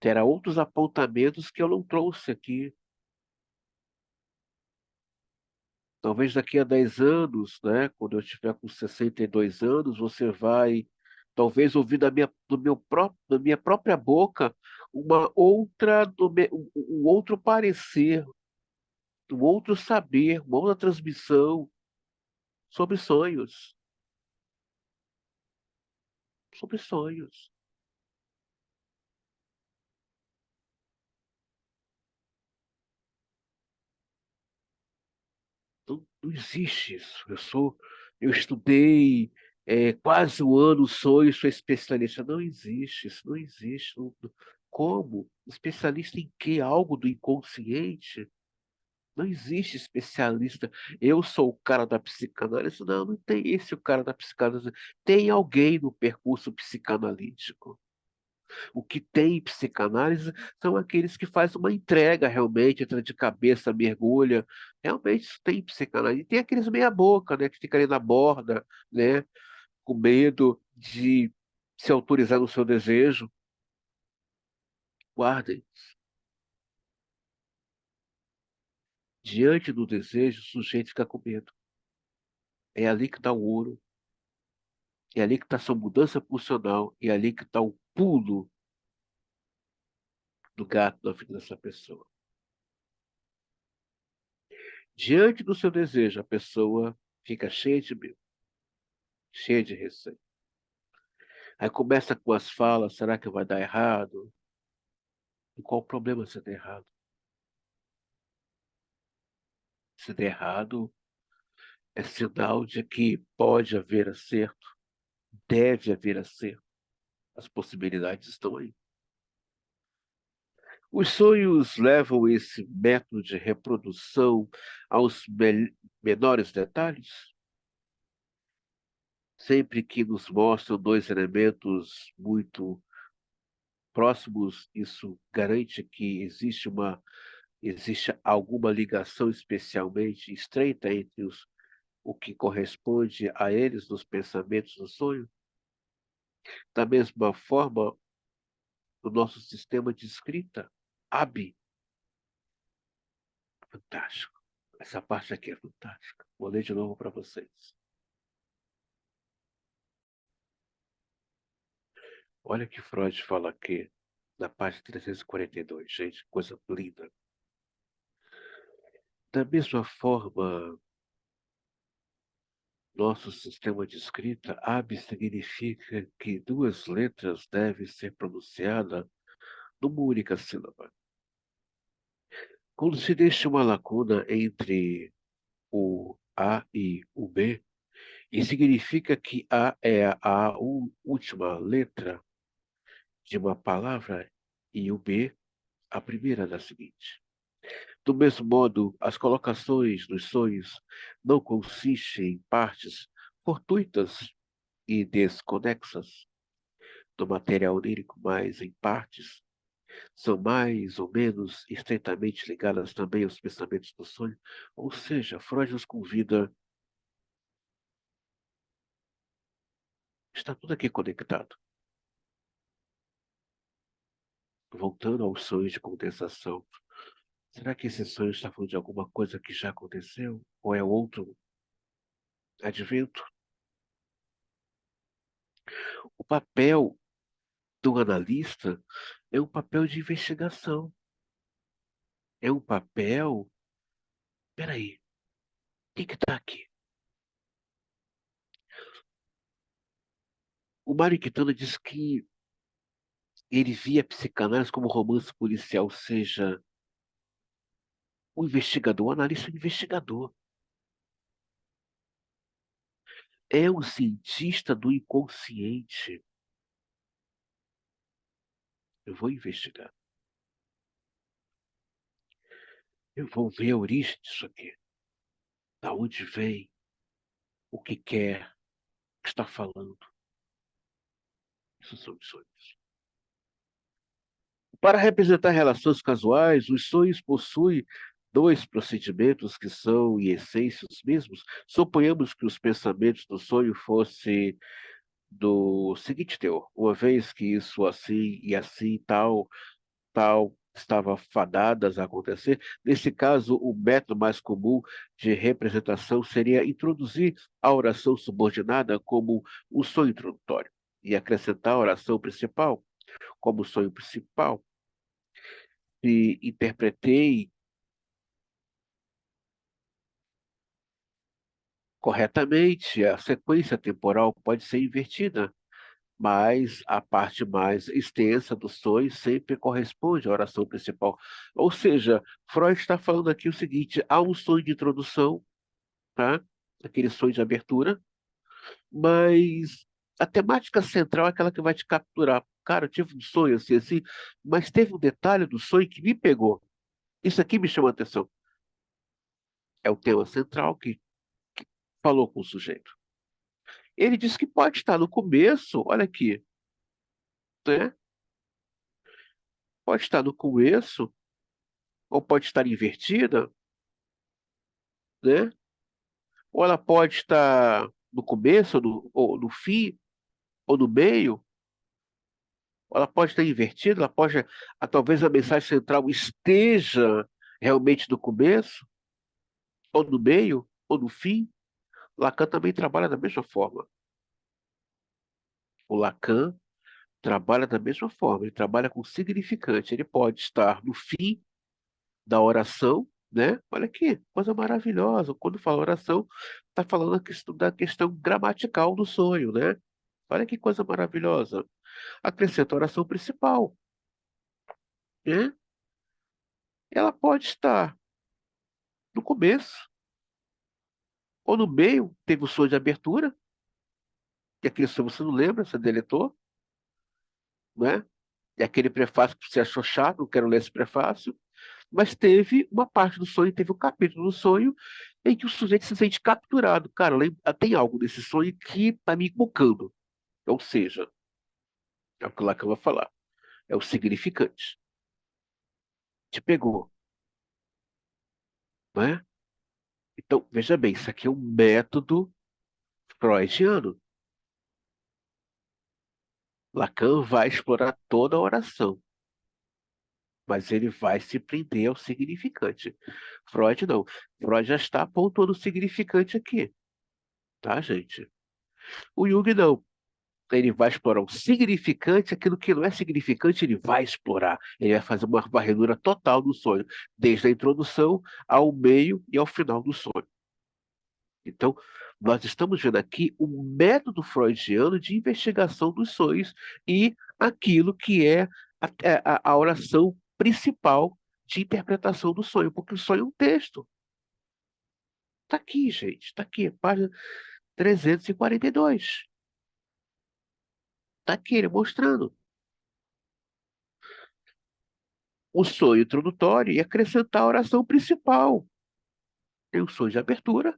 terá outros apontamentos que eu não trouxe aqui. Talvez daqui a 10 anos, né, quando eu estiver com 62 anos, você vai talvez ouvir da minha própria boca uma outra, um outro parecer, um outro saber, uma outra transmissão sobre sonhos, sobre sonhos. Não, não existe isso. Eu estudei quase um ano sonho, sou especialista. Não existe, isso não existe. Como? Especialista em quê? Algo do inconsciente? Não existe especialista. Eu sou o cara da psicanálise. Não, não tem esse o cara da psicanálise. Tem alguém no percurso psicanalítico. O que tem em psicanálise são aqueles que fazem uma entrega realmente, entra de cabeça, mergulha. Realmente isso tem em psicanálise. E tem aqueles meia-boca, né, que fica ali na borda, né, com medo de se autorizar no seu desejo. Guardem. Diante do desejo, o sujeito fica com medo. É ali que está o ouro, é ali que está sua mudança funcional, é ali que está o pulo do gato na vida dessa pessoa. Diante do seu desejo, a pessoa fica cheia de medo, cheia de receio. Aí começa com as falas, será que vai dar errado? E qual o problema se der errado? Se der errado, é sinal de que pode haver acerto, deve haver acerto. As possibilidades estão aí. Os sonhos levam esse método de reprodução aos menores detalhes, sempre que nos mostram dois elementos muito próximos, isso garante que existe alguma ligação especialmente estreita entre o que corresponde a eles nos pensamentos do sonho. Da mesma forma, o nosso sistema de escrita, AB, fantástico. Essa parte aqui é fantástica. Vou ler de novo para vocês. Olha que Freud fala aqui. na página 342, gente, coisa linda. Da mesma forma, nosso sistema de escrita, AB significa que duas letras devem ser pronunciadas numa única sílaba. Quando se deixa uma lacuna entre o A e o B, e significa que A é a última letra de uma palavra e o B a primeira da seguinte. Do mesmo modo, as colocações dos sonhos não consistem em partes fortuitas e desconexas do material onírico, mas em partes são mais ou menos estreitamente ligadas também aos pensamentos do sonho. Ou seja, Freud nos convida, está tudo aqui conectado. Voltando aos sonhos de condensação, será que esse sonho está falando de alguma coisa que já aconteceu? Ou é outro advento? O papel do analista é um papel de investigação. É um papel. Peraí, quem que está aqui? O Mário Quintana diz que ele via a psicanálise como romance policial, ou seja, o investigador, o analista é um investigador. É um cientista do inconsciente. Eu vou investigar. Eu vou ver a origem disso aqui. Da onde vem, o que quer, o que está falando. Isso são os sonhos. Para representar relações casuais, os sonhos possuem dois procedimentos que são, em essência, os mesmos. Suponhamos que os pensamentos do sonho fossem do seguinte teor: uma vez que isso assim e assim, tal, estava fadadas a acontecer. Nesse caso, o método mais comum de representação seria introduzir a oração subordinada como um sonho introdutório e acrescentar a oração principal como sonho principal. Se interpretei corretamente, a sequência temporal pode ser invertida, mas a parte mais extensa do sonho sempre corresponde à oração principal. Ou seja, Freud está falando aqui o seguinte: há um sonho de introdução, tá? Aquele sonho de abertura, mas a temática central é aquela que vai te capturar. Cara, eu tive um sonho assim, assim, mas teve um detalhe do sonho que me pegou. Isso aqui me chamou a atenção. É o tema central que falou com o sujeito. Ele disse que pode estar no começo, olha aqui, né? Pode estar no começo, ou pode estar invertida, né? Ou ela pode estar no começo, ou no fim, ou no meio, ou ela pode estar invertida, ela pode, talvez a mensagem central esteja realmente no começo, ou no meio, ou no fim. Lacan também trabalha da mesma forma. O Lacan trabalha da mesma forma, ele trabalha com significante. Ele pode estar no fim da oração, né? Olha aqui, coisa maravilhosa. Quando fala oração, está falando da questão gramatical do sonho, né? Olha que coisa maravilhosa. Acrescenta a oração principal, né? Ela pode estar no começo ou no meio, teve o sonho de abertura, e aquele sonho você não lembra, você deletou, né? E aquele prefácio que você achou chato, não quero ler esse prefácio, mas teve uma parte do sonho, teve um capítulo do sonho em que o sujeito se sente capturado. Cara, tem algo nesse sonho que está me invocando. Ou seja, é o que lá que eu vou falar. É o significante. Te pegou, né? Então, veja bem, isso aqui é um método freudiano. Lacan vai explorar toda a oração, mas ele vai se prender ao significante. Freud não. Freud já está apontando o significante aqui, tá, gente? O Jung não. ele vai explorar o significante, aquilo que não é significante, ele vai explorar. Ele vai fazer uma varredura total do sonho, desde a introdução ao meio e ao final do sonho. Então, nós estamos vendo aqui o método freudiano de investigação dos sonhos e aquilo que é a oração principal de interpretação do sonho, porque o sonho é um texto. Está aqui, gente, está aqui, página 342. Está aqui, ele mostrando o sonho introdutório e acrescentar a oração principal. Tem o sonho de abertura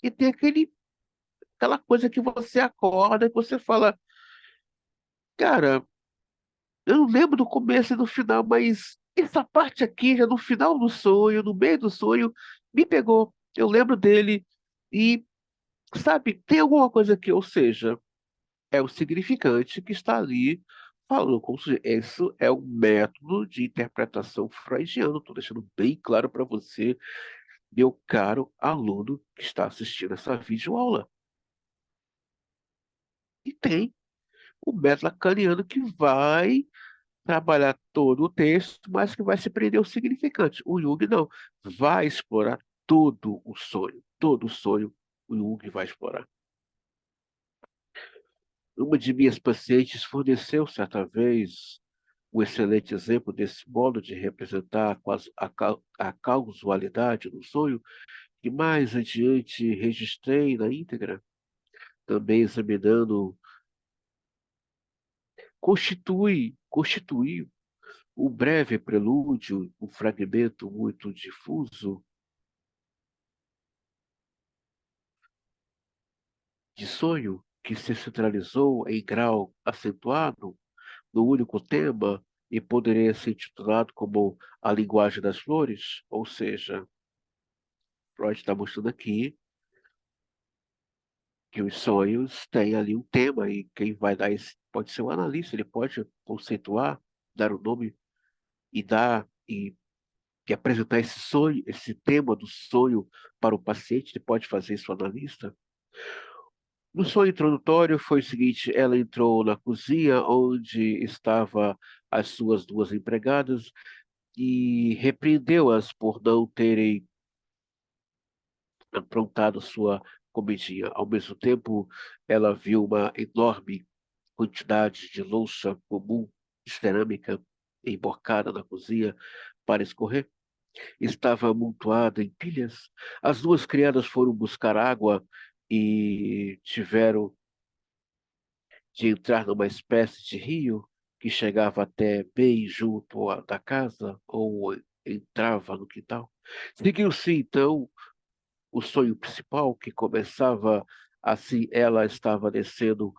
e tem aquela coisa que você acorda e você fala, cara, eu não lembro do começo e do final, mas essa parte aqui, já no final do sonho, no meio do sonho, me pegou. Eu lembro dele e, sabe, tem alguma coisa aqui, ou seja, é o significante que está ali falando como se isso é um método de interpretação freudiano. Estou deixando bem claro para você, meu caro aluno que está assistindo essa videoaula. E tem o método lacaniano que vai trabalhar todo o texto, mas que vai se prender ao significante. O Jung não. Vai explorar todo o sonho. Todo o sonho o Jung vai explorar. Uma de minhas pacientes forneceu certa vez um excelente exemplo desse modo de representar a causalidade do sonho, que mais adiante registrei na íntegra, também examinando, constitui o breve prelúdio, um fragmento muito difuso de sonho que se centralizou em grau acentuado no único tema e poderia ser intitulado como A Linguagem das Flores, ou seja, Freud está mostrando aqui que os sonhos têm ali um tema e quem vai dar esse pode ser o analista, ele pode conceituar, dar o nome e dar e apresentar esse sonho, esse tema do sonho para o paciente, ele pode fazer isso o analista. No sonho introdutório foi o seguinte: ela entrou na cozinha onde estava as suas duas empregadas e repreendeu-as por não terem aprontado sua comidinha. Ao mesmo tempo, ela viu uma enorme quantidade de louça comum de cerâmica emborcada na cozinha para escorrer. Estava amontoada em pilhas. As duas criadas foram buscar água e tiveram de entrar numa espécie de rio que chegava até bem junto da casa ou entrava no quintal. Seguiu-se então o sonho principal que começava assim, ela estava descendo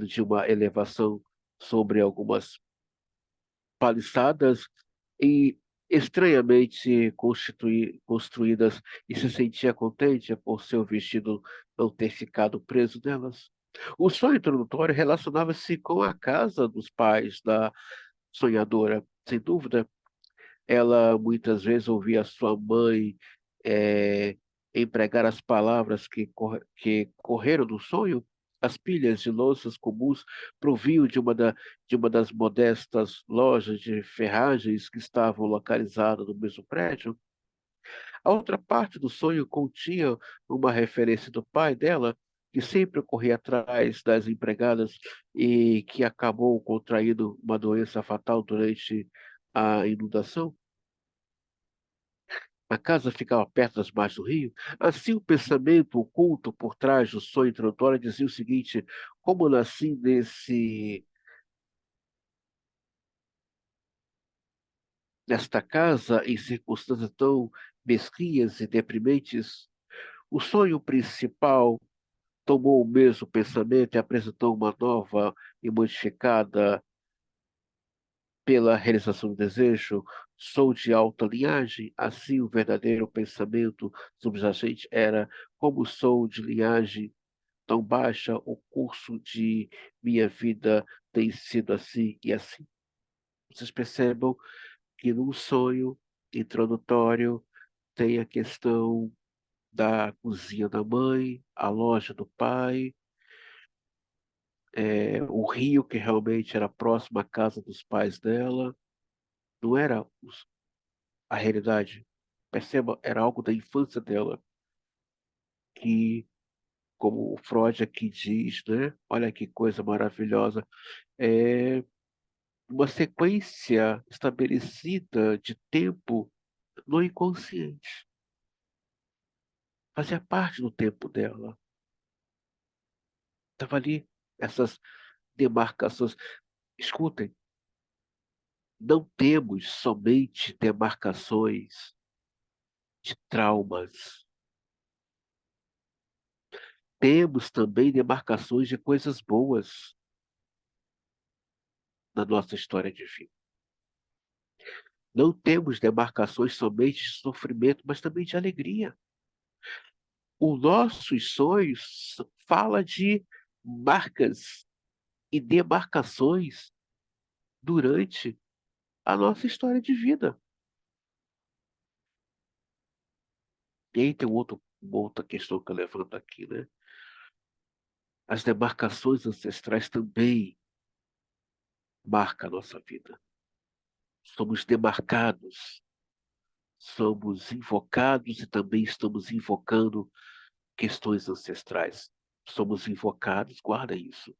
de uma elevação sobre algumas paliçadas e estranhamente construídas e se sentia contente por seu vestido não ter ficado preso nelas. O sonho introdutório relacionava-se com a casa dos pais da sonhadora. Sem dúvida, ela muitas vezes ouvia sua mãe eh, empregar as palavras que correram no sonho. As pilhas de louças comuns provinham de uma das modestas lojas de ferragens que estavam localizadas no mesmo prédio. A outra parte do sonho continha uma referência do pai dela, que sempre corria atrás das empregadas e que acabou contraindo uma doença fatal durante a inundação. A casa ficava perto das margens do rio. Assim, o pensamento oculto por trás do sonho introdutório dizia o seguinte: como eu nasci nesta casa em circunstâncias tão mesquinhas e deprimentes, o sonho principal tomou o mesmo pensamento e apresentou uma nova e modificada pela realização do desejo. Sou de alta linhagem, assim o verdadeiro pensamento subjacente era: como sou de linhagem tão baixa, o curso de minha vida tem sido assim e assim. Vocês percebam que num sonho introdutório tem a questão da cozinha da mãe, a loja do pai, o rio que realmente era próximo à casa dos pais dela, não era a realidade. Perceba, era algo da infância dela que, como o Freud aqui diz, né? Olha que coisa maravilhosa, é uma sequência estabelecida de tempo no inconsciente. Fazia parte do tempo dela. Estava ali essas demarcações. Escutem, não temos somente demarcações de traumas. Temos também demarcações de coisas boas na nossa história de vida. Não temos demarcações somente de sofrimento, mas também de alegria. Os nossos sonhos fala de marcas e demarcações durante a nossa história de vida. E aí tem uma outra questão que eu levanto aqui, né? As demarcações ancestrais também marcam a nossa vida. Somos demarcados, somos invocados e também estamos invocando questões ancestrais. Somos invocados, guarda isso,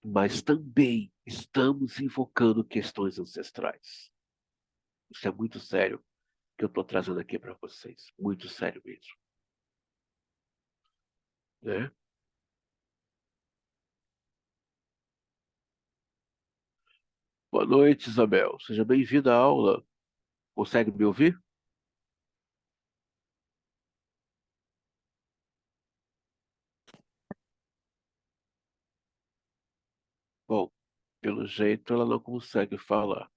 mas também estamos invocando questões ancestrais. Isso é muito sério que eu estou trazendo aqui para vocês. Muito sério mesmo. Né? Boa noite, Isabel. Seja bem-vinda à aula. Consegue me ouvir? Bom, pelo jeito ela não consegue falar.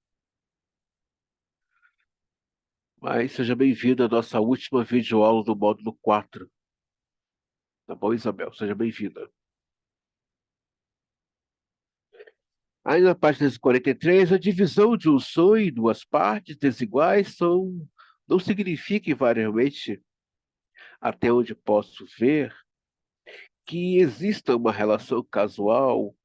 Mas seja bem-vinda à nossa última videoaula do módulo 4. Tá bom, Isabel? Seja bem-vinda. Aí na página 43, a divisão de um sonho em duas partes desiguais não significa invariavelmente, até onde posso ver, que exista uma relação casual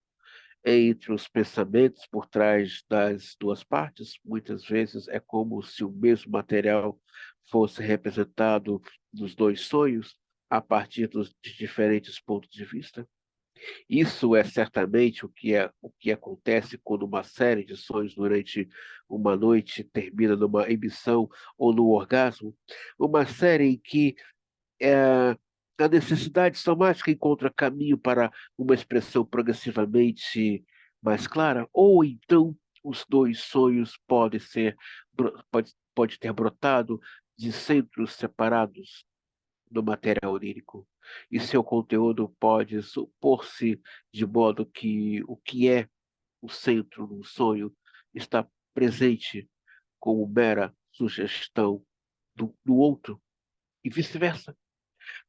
entre os pensamentos por trás das duas partes. Muitas vezes é como se o mesmo material fosse representado nos dois sonhos a partir de diferentes pontos de vista. Isso é certamente o que acontece quando uma série de sonhos durante uma noite termina numa emissão ou no orgasmo, uma série em que a necessidade somática encontra caminho para uma expressão progressivamente mais clara, ou então os dois sonhos podem ser pode ter brotado de centros separados do material lírico, e seu conteúdo pode supor-se de modo que o que é o centro no sonho está presente como mera sugestão do outro, e vice-versa.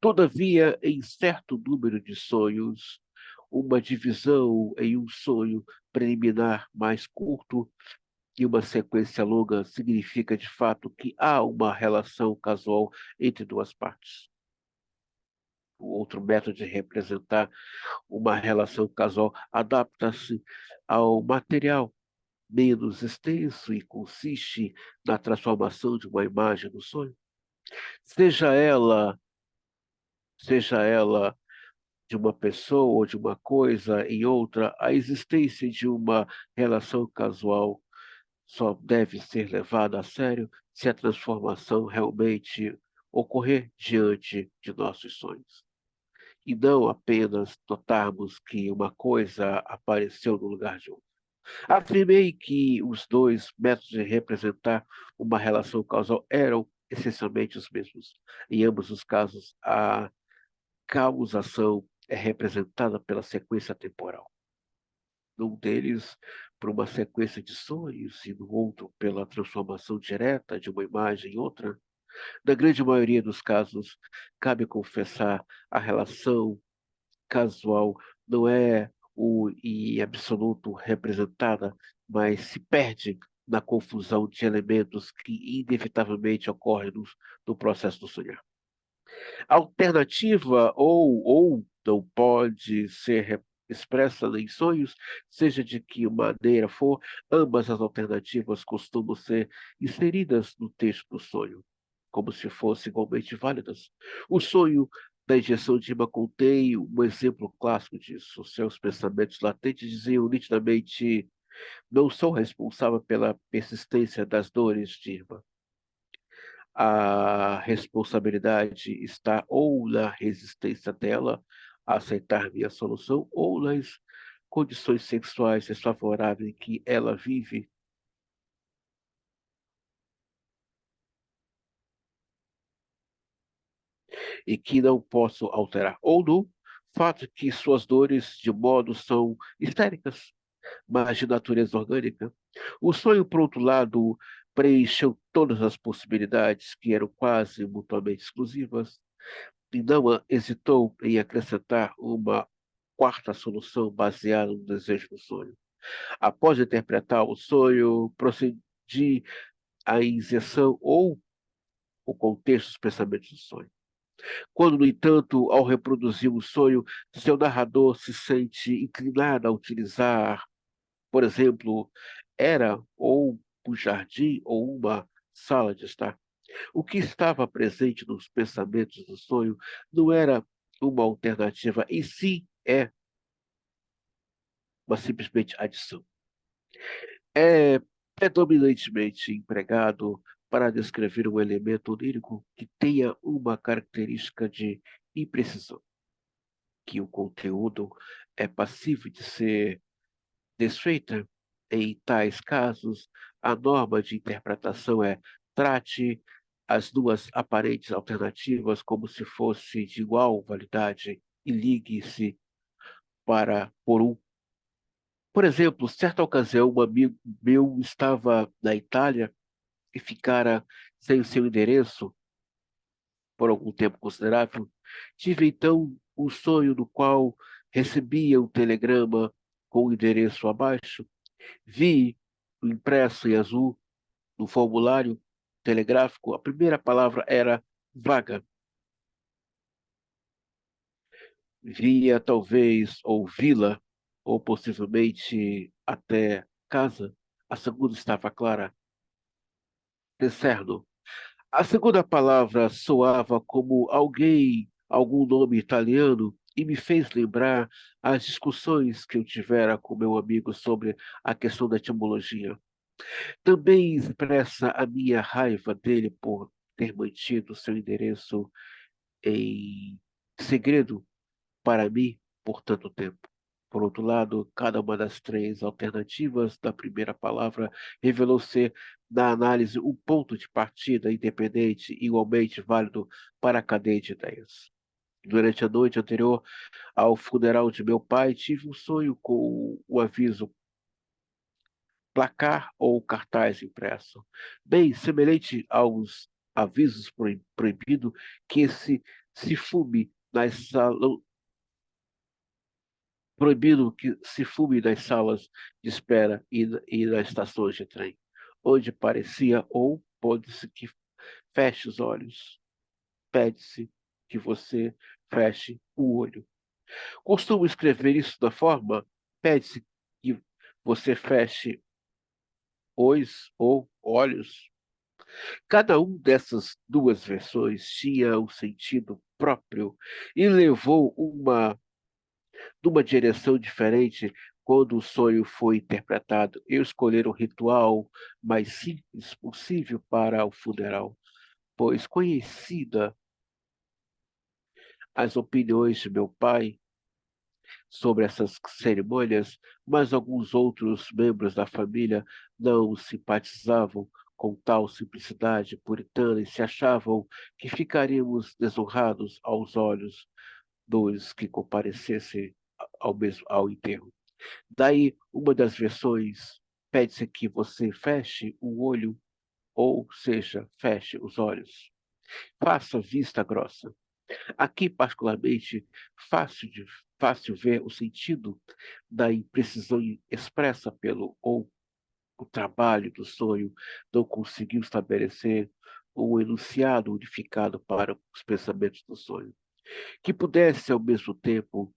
Todavia, em certo número de sonhos, uma divisão em um sonho preliminar mais curto e uma sequência longa significa de fato que há uma relação casual entre duas partes. O outro método de representar uma relação casual adapta-se ao material menos extenso e consiste na transformação de uma imagem no sonho, seja ela, seja ela de uma pessoa ou de uma coisa em outra, a existência de uma relação casual só deve ser levada a sério se a transformação realmente ocorrer diante de nossos sonhos. E não apenas notarmos que uma coisa apareceu no lugar de outra. Afirmei que os dois métodos de representar uma relação causal eram essencialmente os mesmos. Em ambos os casos, a causação é representada pela sequência temporal. Num deles, por uma sequência de sonhos, e no outro, pela transformação direta de uma imagem em outra. Na grande maioria dos casos, cabe confessar a relação casual não é o em absoluto representada, mas se perde na confusão de elementos que inevitavelmente ocorrem no processo do sonhar. Alternativa ou não pode ser expressa em sonhos, seja de que maneira for, ambas as alternativas costumam ser inseridas no texto do sonho, como se fossem igualmente válidas. O sonho da injeção de imã contém um exemplo clássico disso. Seus pensamentos latentes diziam nitidamente: não sou responsável pela persistência das dores de irmã. A responsabilidade está ou na resistência dela a aceitar minha solução, ou nas condições sexuais desfavoráveis em que ela vive e que não posso alterar, ou no fato de que suas dores de modo são histéricas, mas de natureza orgânica. O sonho, por outro lado, preencheu todas as possibilidades que eram quase mutuamente exclusivas e não hesitou em acrescentar uma quarta solução baseada no desejo do sonho. Após interpretar o sonho, procedi à inserção ou o contexto dos pensamentos do sonho. Quando, no entanto, ao reproduzir o sonho, seu narrador se sente inclinado a utilizar, por exemplo, era ou um jardim ou uma sala de estar. O que estava presente nos pensamentos do sonho não era uma alternativa, e sim é uma simplesmente adição. É predominantemente empregado para descrever um elemento onírico que tenha uma característica de imprecisão, que o conteúdo é passível de ser desfeita. Em tais casos, a norma de interpretação é: trate as duas aparentes alternativas como se fosse de igual validade e ligue-se para por um. Por exemplo, certa ocasião, um amigo meu estava na Itália e ficara sem o seu endereço por algum tempo considerável. Tive então um sonho no qual recebia um telegrama com o endereço abaixo. Vi o impresso em azul no formulário telegráfico. A primeira palavra era vaga. Via talvez ou vila, ou possivelmente até casa. A segunda estava clara, decerto. A segunda palavra soava como alguém, algum nome italiano, e me fez lembrar as discussões que eu tivera com meu amigo sobre a questão da etimologia. Também expressa a minha raiva dele por ter mantido seu endereço em segredo para mim por tanto tempo. Por outro lado, cada uma das três alternativas da primeira palavra revelou ser, na análise, um ponto de partida independente e igualmente válido para a cadeia de ideias. Durante a noite anterior ao funeral de meu pai, tive um sonho com o aviso placar ou cartaz impresso, bem semelhante aos avisos proibido que se fume nas salas, proibindo que se fume nas salas de espera e nas estações de trem, onde parecia ou pode-se que feche os olhos, pede-se que você feche o olho. Costumo escrever isso da forma, pede-se que você feche os ou olhos. Cada um dessas duas versões tinha um sentido próprio e levou numa direção diferente quando o sonho foi interpretado. Eu escolhi o ritual mais simples possível para o funeral, pois conhecida as opiniões de meu pai sobre essas cerimônias, mas alguns outros membros da família não simpatizavam com tal simplicidade puritana e se achavam que ficaríamos desonrados aos olhos dos que comparecessem ao enterro. Daí, uma das versões pede-se que você feche o olho, ou seja, feche os olhos. Faça vista grossa. Aqui, particularmente, fácil, de, fácil ver o sentido da imprecisão expressa pelo ou o trabalho do sonho não conseguiu estabelecer um enunciado unificado para os pensamentos do sonho, que pudesse, ao mesmo tempo,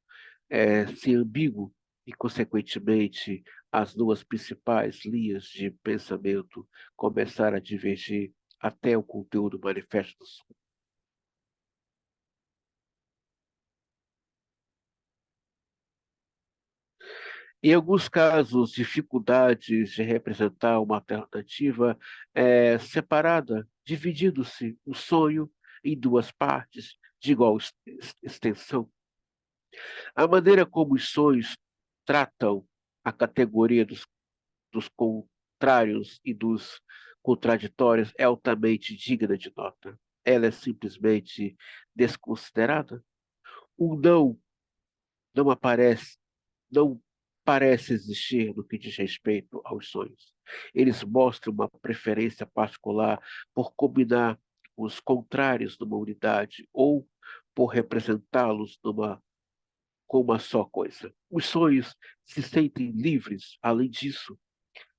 se ambíguo e, consequentemente, as duas principais linhas de pensamento começaram a divergir até o conteúdo manifesto do sonho. Em alguns casos, dificuldades de representar uma alternativa separada, dividindo-se o sonho em duas partes de igual extensão. A maneira como os sonhos tratam a categoria dos contrários e dos contraditórios é altamente digna de nota. Ela é simplesmente desconsiderada. O não aparece, não parece existir no que diz respeito aos sonhos. Eles mostram uma preferência particular por combinar os contrários numa unidade ou por representá-los com uma só coisa. Os sonhos se sentem livres, além disso,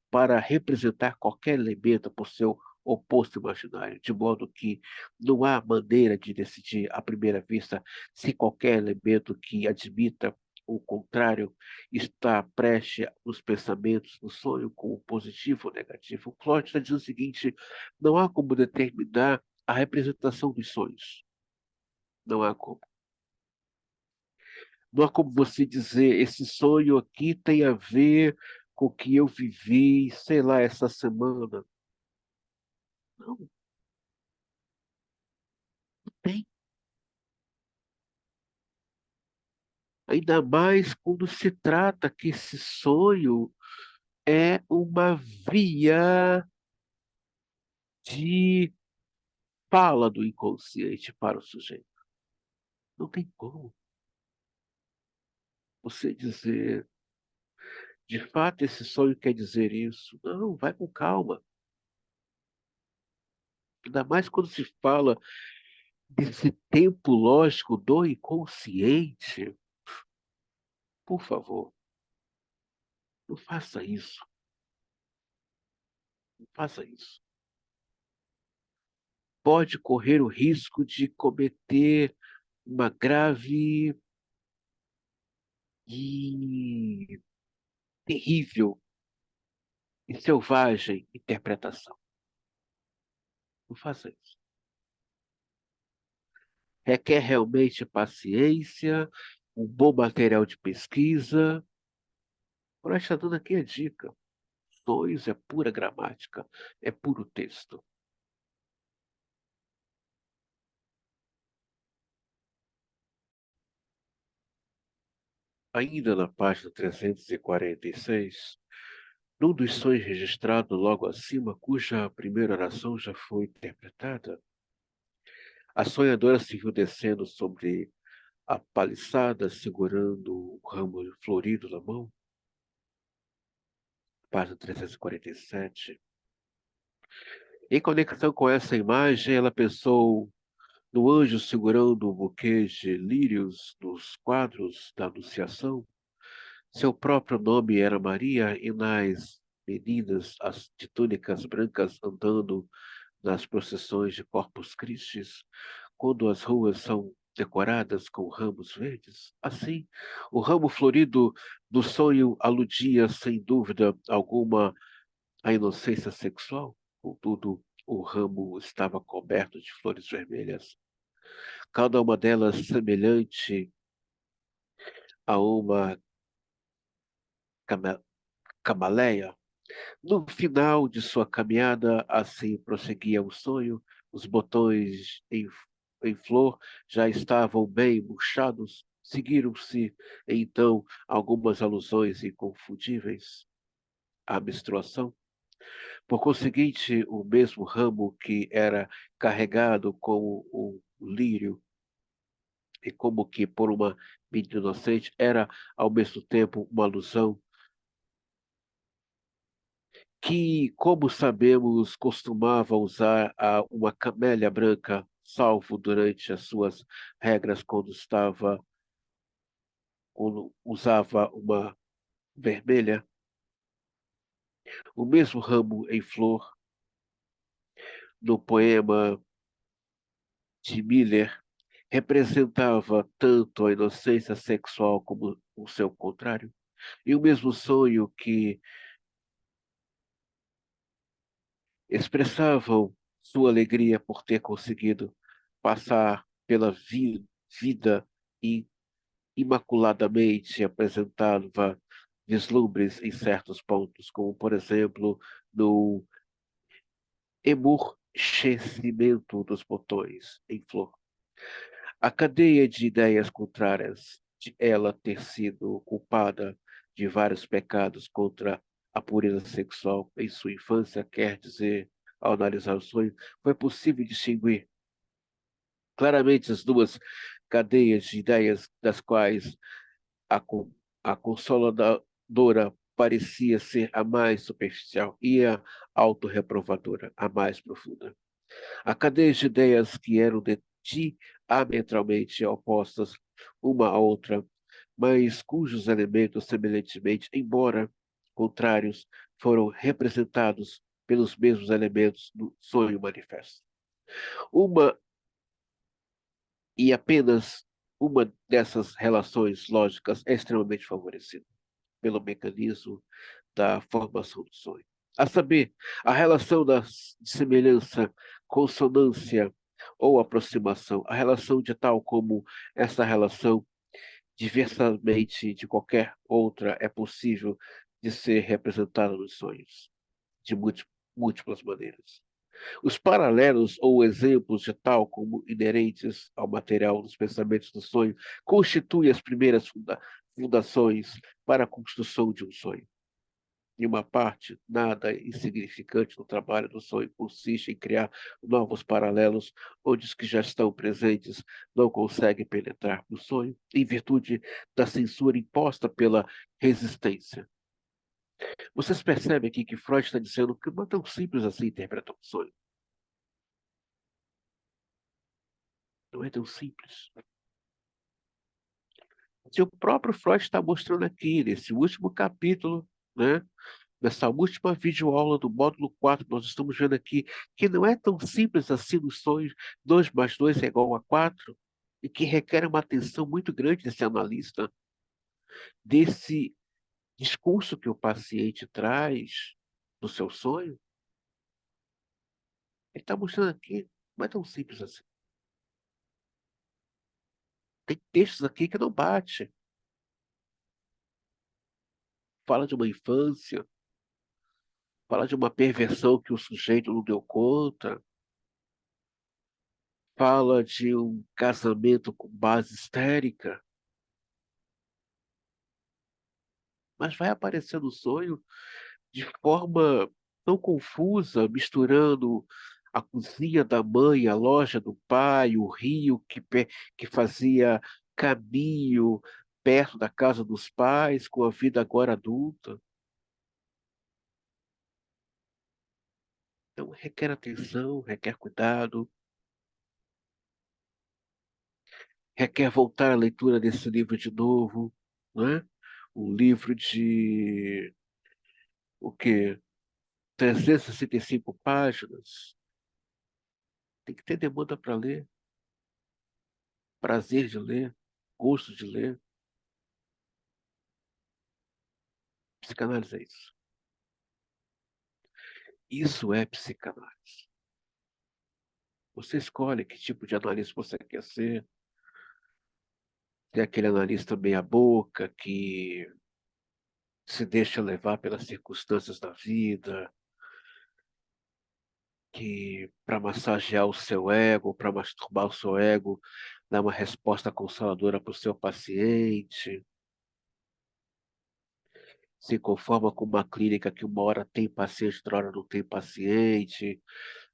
para representar qualquer elemento por seu oposto imaginário, de modo que não há maneira de decidir à primeira vista se qualquer elemento que admita o contrário está prestes nos pensamentos do sonho como positivo ou negativo. O Claude está dizendo o seguinte: não há como determinar a representação dos sonhos. Não há como. Não há como você dizer, esse sonho aqui tem a ver com o que eu vivi, sei lá, essa semana. Não, tem. Ainda mais quando se trata que esse sonho é uma via de fala do inconsciente para o sujeito. Não tem como você dizer, de fato, esse sonho quer dizer isso. Não, vai com calma. Ainda mais quando se fala desse tempo lógico do inconsciente. Por favor, não faça isso. Não faça isso. Pode correr o risco de cometer uma grave e terrível e selvagem interpretação. Não faça isso. Requer realmente paciência, um bom material de pesquisa. Por está dando aqui a dica. Sonhos é pura gramática, é puro texto. Ainda na página 346, num dos sonhos registrados logo acima, cuja primeira oração já foi interpretada, a sonhadora se viu descendo sobre a paliçada, segurando um ramo florido na mão. Página 347. Em conexão com essa imagem, ela pensou no anjo segurando um buquê de lírios nos quadros da Anunciação. Seu próprio nome era Maria, e nas meninas de túnicas brancas andando nas procissões de Corpus Christi, quando as ruas são decoradas com ramos verdes. Assim, o ramo florido do sonho aludia, sem dúvida alguma, à inocência sexual. Contudo, o ramo estava coberto de flores vermelhas, cada uma delas semelhante a uma cama- camaleia. No final de sua caminhada, assim prosseguia o sonho, os botões em flor já estavam bem murchados. Seguiram-se, então, algumas alusões inconfundíveis à menstruação. Por conseguinte, o mesmo ramo que era carregado com o lírio e como que por uma menina inocente era ao mesmo tempo uma alusão que, como sabemos, costumava usar uma camélia branca, salvo durante as suas regras quando usava uma vermelha, o mesmo ramo em flor no poema de Miller representava tanto a inocência sexual como o seu contrário? E o mesmo sonho que expressavam sua alegria por ter conseguido passar pela vida e imaculadamente apresentava vislumbres em certos pontos, como, por exemplo, no emurchecimento dos botões em flor. A cadeia de ideias contrárias de ela ter sido culpada de vários pecados contra a pureza sexual em sua infância, quer dizer, ao analisar o sonho, foi possível distinguir claramente as duas cadeias de ideias das quais a, a consoladora parecia ser a mais superficial e a autorreprovadora a mais profunda. A cadeia de ideias que eram diametralmente opostas uma à outra, mas cujos elementos, semelhantemente, embora contrários, foram representados pelos mesmos elementos do sonho manifesto. Uma e apenas uma dessas relações lógicas é extremamente favorecida pelo mecanismo da formação do sonho. A saber, a relação da semelhança, consonância ou aproximação, a relação de tal como essa relação, diversamente de qualquer outra, é possível de ser representada nos sonhos, de múltiplas maneiras. Os paralelos ou exemplos de tal como inerentes ao material dos pensamentos do sonho constituem as primeiras fundações para a construção de um sonho. E uma parte nada insignificante do trabalho do sonho consiste em criar novos paralelos onde os que já estão presentes não conseguem penetrar no sonho, em virtude da censura imposta pela resistência. Vocês percebem aqui que Freud está dizendo que não é tão simples assim interpretar um sonho. Não é tão simples. Se o próprio Freud está mostrando aqui, nesse último capítulo, né? Nessa última videoaula do módulo 4, nós estamos vendo aqui que não é tão simples assim nos sonhos, 2 mais 2 é igual a 4, e que requer uma atenção muito grande desse analista, desse discurso que o paciente traz do seu sonho. Ele está mostrando aqui, não é tão simples assim. Tem textos aqui que não bate. Fala de uma infância, fala de uma perversão que o sujeito não deu conta, fala de um casamento com base histérica, mas vai aparecer no sonho de forma tão confusa, misturando a cozinha da mãe, a loja do pai, o rio que fazia caminho perto da casa dos pais, com a vida agora adulta. Então, requer atenção, requer cuidado, requer voltar à leitura desse livro de novo, né? Um livro de o quê? 365 páginas. Tem que ter demanda para ler, prazer de ler, gosto de ler. Psicanálise é isso. Isso é psicanálise. Você escolhe que tipo de analista você quer ser. Tem aquele analista meia-boca que se deixa levar pelas circunstâncias da vida, que para massagear o seu ego, para masturbar o seu ego, dá uma resposta consoladora para o seu paciente, se conforma com uma clínica que uma hora tem paciente, outra hora não tem paciente,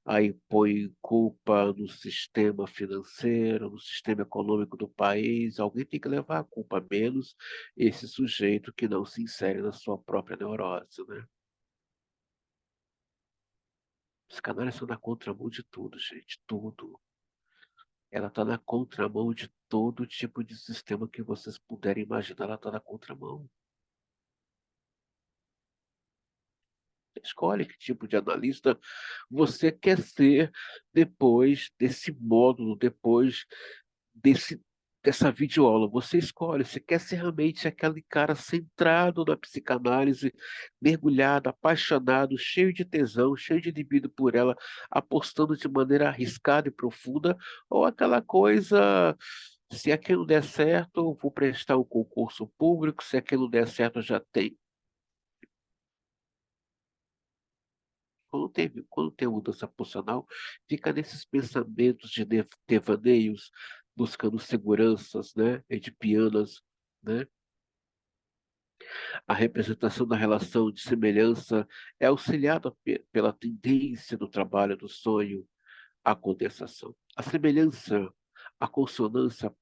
aí põe culpa no sistema financeiro, no sistema econômico do país. Alguém tem que levar a culpa, menos esse sujeito que não se insere na sua própria neurose, né? Os canais são na contramão de tudo, gente, tudo. Ela está na contramão de todo tipo de sistema que vocês puderem imaginar, ela está na contramão. Escolhe que tipo de analista você quer ser depois desse módulo, depois desse, dessa videoaula. Você escolhe, você quer ser realmente aquele cara centrado na psicanálise, mergulhado, apaixonado, cheio de tesão, cheio de libido por ela, apostando de maneira arriscada e profunda, ou aquela coisa. Se aquilo der certo, eu vou prestar um concurso público. Se aquilo der certo, eu já tenho. Quando tem mudança funcional, fica nesses pensamentos de devaneios, buscando seguranças, né, edipianas, né? A representação da relação de semelhança é auxiliada pela tendência do trabalho do sonho à condensação. A semelhança, a consonância,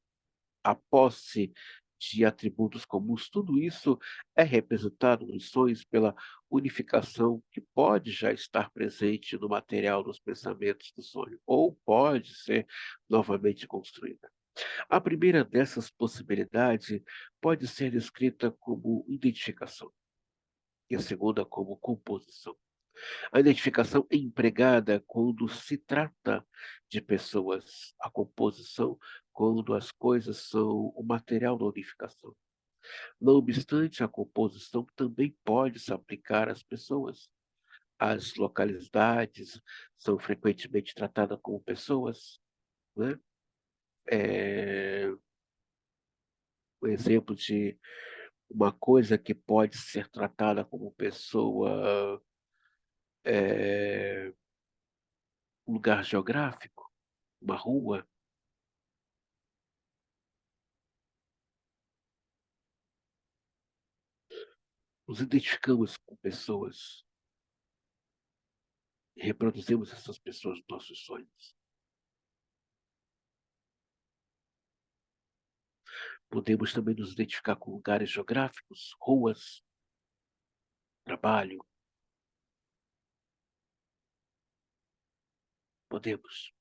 a posse de atributos comuns, tudo isso é representado nos sonhos pela unificação que pode já estar presente no material dos pensamentos do sonho, ou pode ser novamente construída. A primeira dessas possibilidades pode ser descrita como identificação, e a segunda como composição. A identificação é empregada quando se trata de pessoas, a composição quando as coisas são o material da unificação. Não obstante, a composição também pode se aplicar às pessoas. As localidades são frequentemente tratadas como pessoas, né? É, um exemplo de uma coisa que pode ser tratada como pessoa é um lugar geográfico, uma rua. Nos identificamos com pessoas e reproduzimos essas pessoas nos nossos sonhos. Podemos também nos identificar com lugares geográficos, ruas, trabalho. Podemos.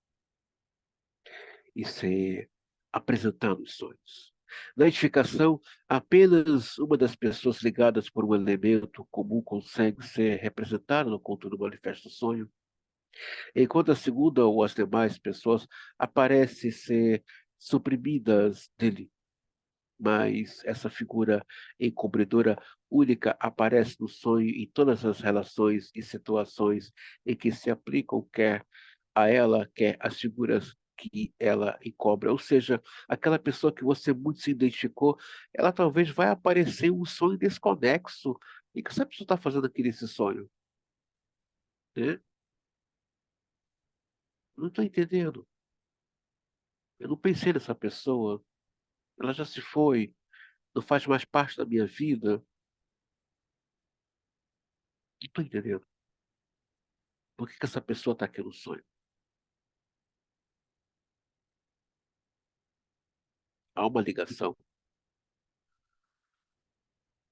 E ser apresentando os sonhos. Na identificação, apenas uma das pessoas ligadas por um elemento comum consegue ser representada no conto do manifesto sonho, enquanto a segunda ou as demais pessoas aparecem ser suprimidas dele. Mas essa figura encobridora única aparece no sonho em todas as relações e situações em que se aplicam quer a ela, quer as figuras que ela encobre. Ou seja, aquela pessoa que você muito se identificou, ela talvez vai aparecer em um sonho desconexo. E o que essa pessoa está fazendo aqui nesse sonho? Né? Não estou entendendo. Eu não pensei nessa pessoa. Ela já se foi, não faz mais parte da minha vida. Não estou entendendo. Por que que essa pessoa está aqui no sonho? Há uma ligação,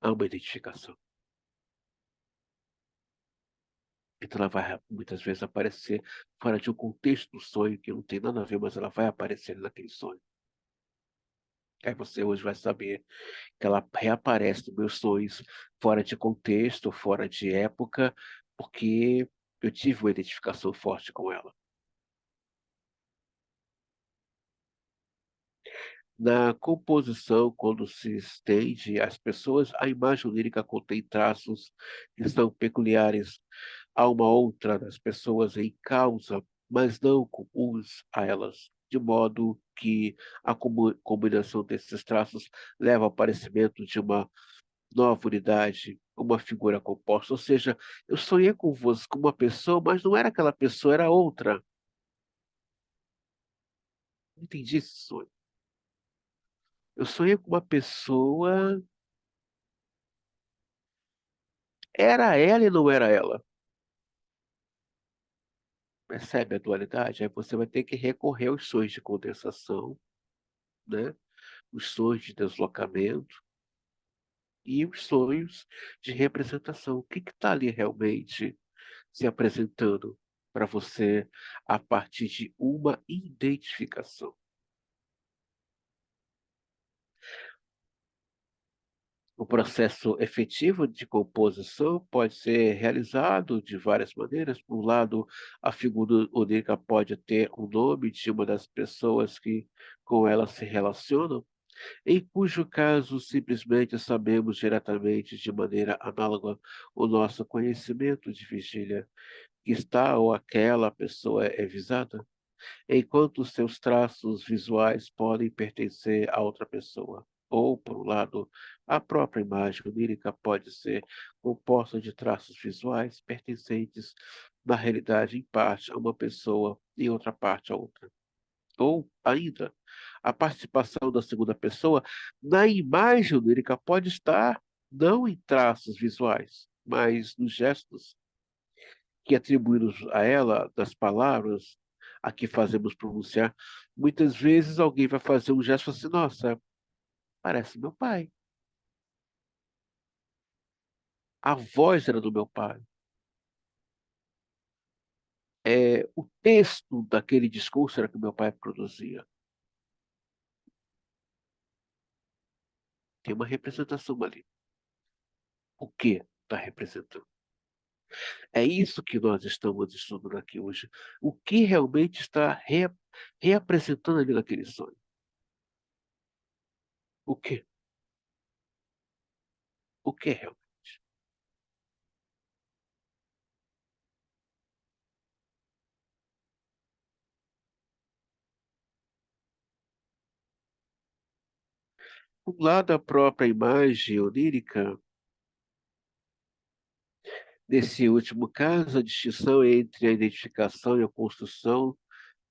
há uma identificação. Então ela vai muitas vezes aparecer fora de um contexto do sonho que não tem nada a ver, mas ela vai aparecer naquele sonho. Aí você hoje vai saber que ela reaparece nos meus sonhos fora de contexto, fora de época, porque eu tive uma identificação forte com ela. Na composição, quando se estende às pessoas, a imagem lírica contém traços que são peculiares a uma outra das pessoas em causa, mas não comuns a elas, de modo que a combinação desses traços leva ao aparecimento de uma nova unidade, uma figura composta. Ou seja, eu sonhei com você, com uma pessoa, mas não era aquela pessoa, era outra. Não entendi esse sonho. Eu sonhei com uma pessoa, era ela e não era ela. Percebe a dualidade? Aí você vai ter que recorrer aos sonhos de condensação, né? Os sonhos de deslocamento e os sonhos de representação. O que está ali realmente se apresentando para você a partir de uma identificação? O processo efetivo de composição pode ser realizado de várias maneiras. Por um lado, a figura onírica pode ter o nome de uma das pessoas que com ela se relacionam, em cujo caso simplesmente sabemos diretamente, de maneira análoga, o nosso conhecimento de vigília, que está ou aquela pessoa é visada, enquanto seus traços visuais podem pertencer a outra pessoa. Ou, por um lado, a própria imagem onírica pode ser composta de traços visuais pertencentes, na realidade, em parte a uma pessoa e em outra parte a outra. Ou, ainda, a participação da segunda pessoa na imagem onírica pode estar não em traços visuais, mas nos gestos que atribuímos a ela, das palavras a que fazemos pronunciar. Muitas vezes alguém vai fazer um gesto assim, nossa, parece meu pai. A voz era do meu pai. O texto daquele discurso era que meu pai produzia. Tem uma representação ali. O que está representando? É isso que nós estamos estudando aqui hoje. O que realmente está reapresentando ali naquele sonho? O que? O que é realmente? Lá da própria imagem onírica, nesse último caso, a distinção entre a identificação e a construção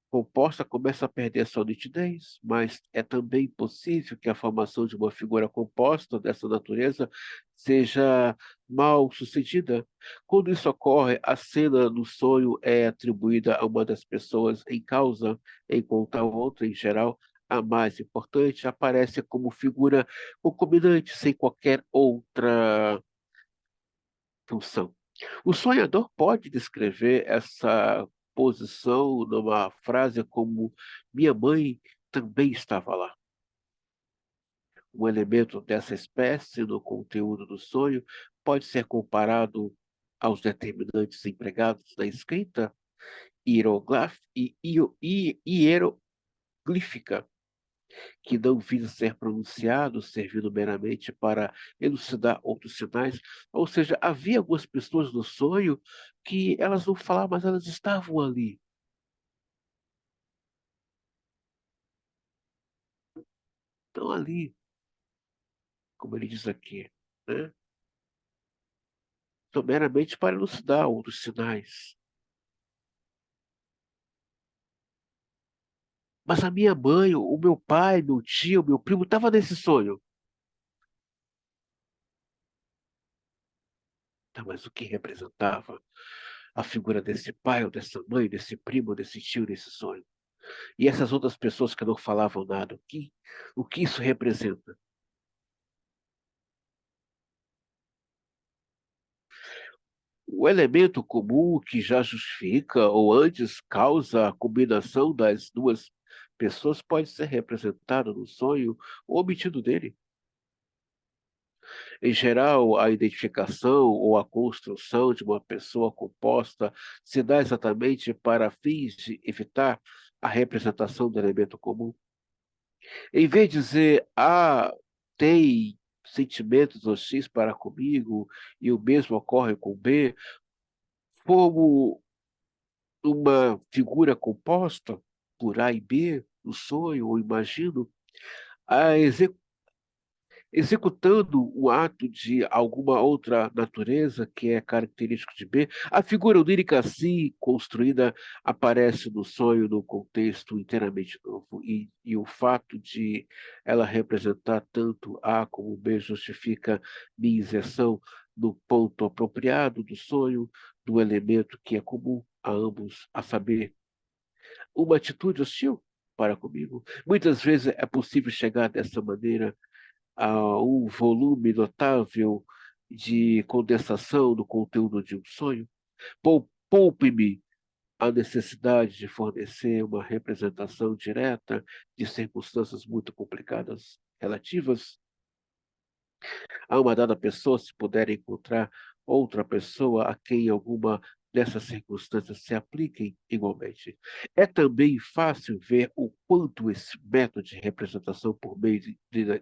composta começa a perder sua nitidez, mas é também possível que a formação de uma figura composta dessa natureza seja mal sucedida. Quando isso ocorre, a cena no sonho é atribuída a uma das pessoas em causa, enquanto a outra, em geral, a mais importante, aparece como figura concomitante, sem qualquer outra função. O sonhador pode descrever essa posição numa frase como: minha mãe também estava lá. Um elemento dessa espécie no conteúdo do sonho pode ser comparado aos determinantes empregados na escrita hieroglífica, que não visa ser pronunciado, servindo meramente para elucidar outros sinais. Ou seja, havia algumas pessoas no sonho que elas não falavam, mas elas estavam ali. Estão ali, como ele diz aqui, né? São meramente para elucidar outros sinais. Mas a minha mãe, o meu pai, meu tio, meu primo estava nesse sonho. Tá, mas o que representava a figura desse pai, ou dessa mãe, desse primo, desse tio, nesse sonho? E essas outras pessoas que não falavam nada, o que isso representa? O elemento comum que já justifica ou antes causa a combinação das duas pessoas pode ser representado no sonho ou obtido dele. Em geral, a identificação ou a construção de uma pessoa composta se dá exatamente para fins de evitar a representação do elemento comum. Em vez de dizer, tem sentimentos hostis para comigo e o mesmo ocorre com B, como uma figura composta por A e B, no sonho ou imagino, a executando o ato de alguma outra natureza que é característico de B, a figura onírica assim construída aparece no sonho num contexto inteiramente novo, e o fato de ela representar tanto A como B justifica minha inserção no ponto apropriado do sonho, do elemento que é comum a ambos, a saber, uma atitude hostil para comigo. Muitas vezes é possível chegar dessa maneira a um volume notável de condensação do conteúdo de um sonho. Poupe-me a necessidade de fornecer uma representação direta de circunstâncias muito complicadas relativas A uma dada pessoa, se puder encontrar outra pessoa a quem alguma dessas circunstâncias se apliquem igualmente. É também fácil ver o quanto esse método de representação por meio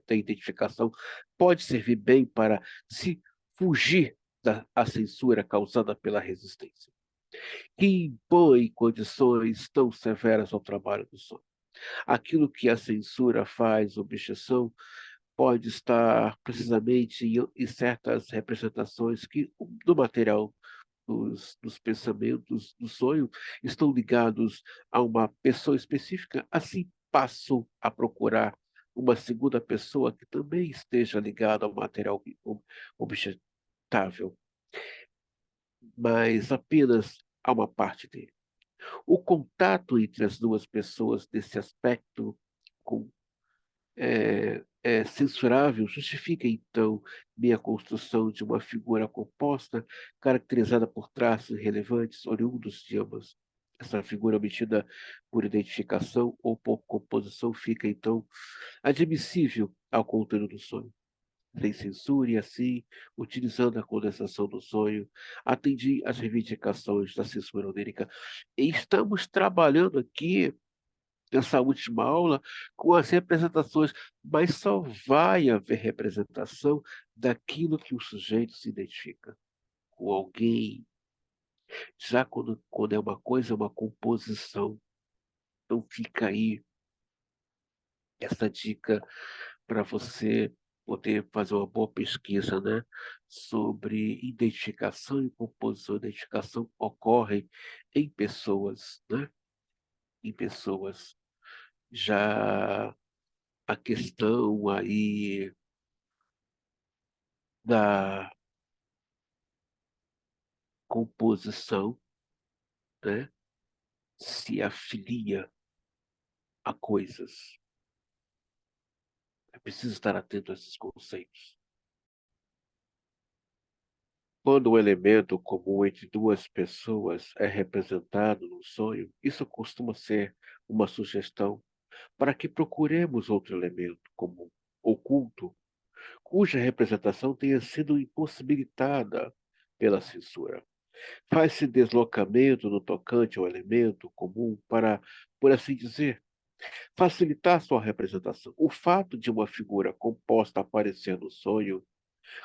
da identificação pode servir bem para se fugir da a censura causada pela resistência, que impõe condições tão severas ao trabalho do sonho. Aquilo que a censura faz objeção pode estar precisamente em certas representações que do material dos pensamentos do sonho estão ligados a uma pessoa específica, assim passo a procurar uma segunda pessoa que também esteja ligada ao material objetável, mas apenas a uma parte dele. O contato entre as duas pessoas nesse aspecto com censurável justifica, então, minha construção de uma figura composta, caracterizada por traços relevantes oriundos de ambas. Essa figura obtida por identificação ou por composição fica, então, admissível ao conteúdo do sonho. Sem censura e assim, utilizando a condensação do sonho, atendi às reivindicações da censura onírica. E estamos trabalhando aqui nessa última aula com as representações, mas só vai haver representação daquilo que o sujeito se identifica com alguém. Já quando é uma coisa, é uma composição. Então fica aí essa dica para você poder fazer uma boa pesquisa, né, sobre identificação e composição. Identificação ocorre em pessoas, né, em pessoas. Já a questão aí da composição, né, se afilia a coisas. É preciso estar atento a esses conceitos. Quando o elemento comum entre duas pessoas é representado no sonho, isso costuma ser uma sugestão para que procuremos outro elemento comum, oculto, cuja representação tenha sido impossibilitada pela censura. Faz-se deslocamento no tocante ao elemento comum para, por assim dizer, facilitar sua representação. O fato de uma figura composta aparecer no sonho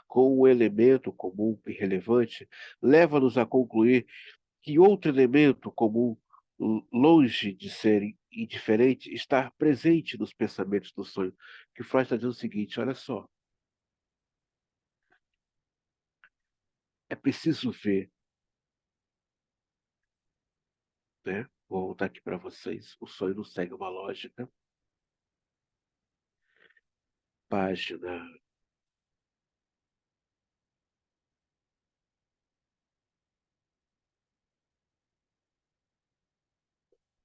com um elemento comum e relevante leva-nos a concluir que outro elemento comum, longe de ser indiferente, está presente nos pensamentos do sonho. Que Freud está dizendo o seguinte: olha só, é preciso ver, né? Vou voltar aqui para vocês. O sonho não segue uma lógica. Página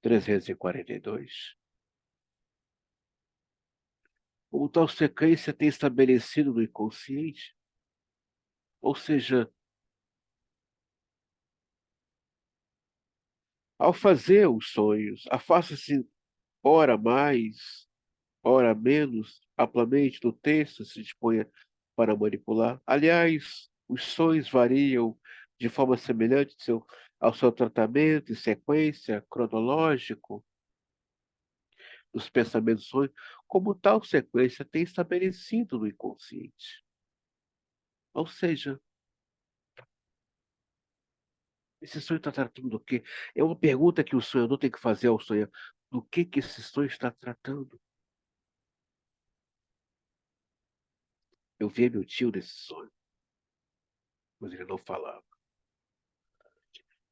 342. Como tal sequência tem estabelecido no inconsciente, ou seja, ao fazer os sonhos, afasta-se ora mais, ora menos, amplamente do texto se dispõe para manipular. Aliás, os sonhos variam de forma semelhante ao seu tratamento e sequência cronológico dos pensamentos sonhos, como tal sequência tem estabelecido no inconsciente. Ou seja, esse sonho está tratando do quê? É uma pergunta que o sonhador tem que fazer ao sonhador. Do que esse sonho está tratando? Eu vi meu tio nesse sonho, mas ele não falava.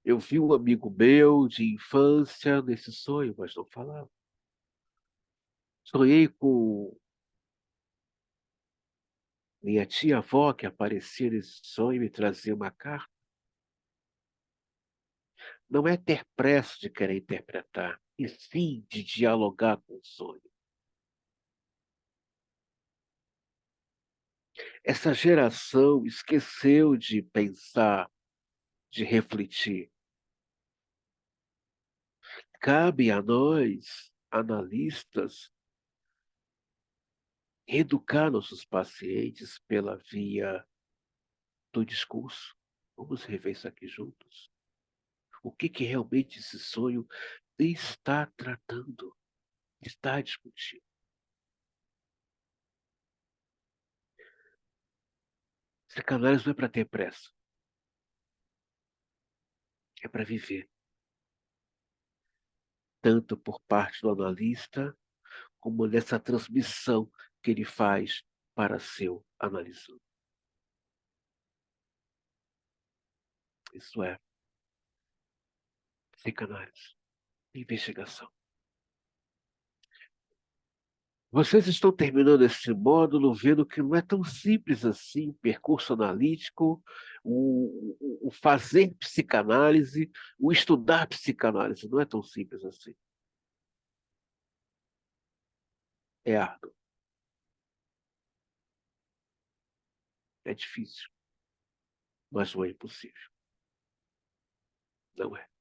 Eu vi um amigo meu de infância nesse sonho, mas não falava. Sonhei com minha tia-avó que aparecia nesse sonho e me trazia uma carta. Não é ter pressa de querer interpretar, e sim de dialogar com o sonho. Essa geração esqueceu de pensar, de refletir. Cabe a nós, analistas, educar nossos pacientes pela via do discurso. Vamos rever isso aqui juntos. O que que realmente esse sonho está tratando, está discutindo. Psicanálise não é para ter pressa, é para viver, tanto por parte do analista, como nessa transmissão que ele faz para seu analisando. Isso é psicanálise, investigação. Vocês estão terminando esse módulo vendo que não é tão simples assim o percurso analítico, o fazer psicanálise, o estudar psicanálise. Não é tão simples assim. É árduo, é difícil, mas não é impossível. Não é.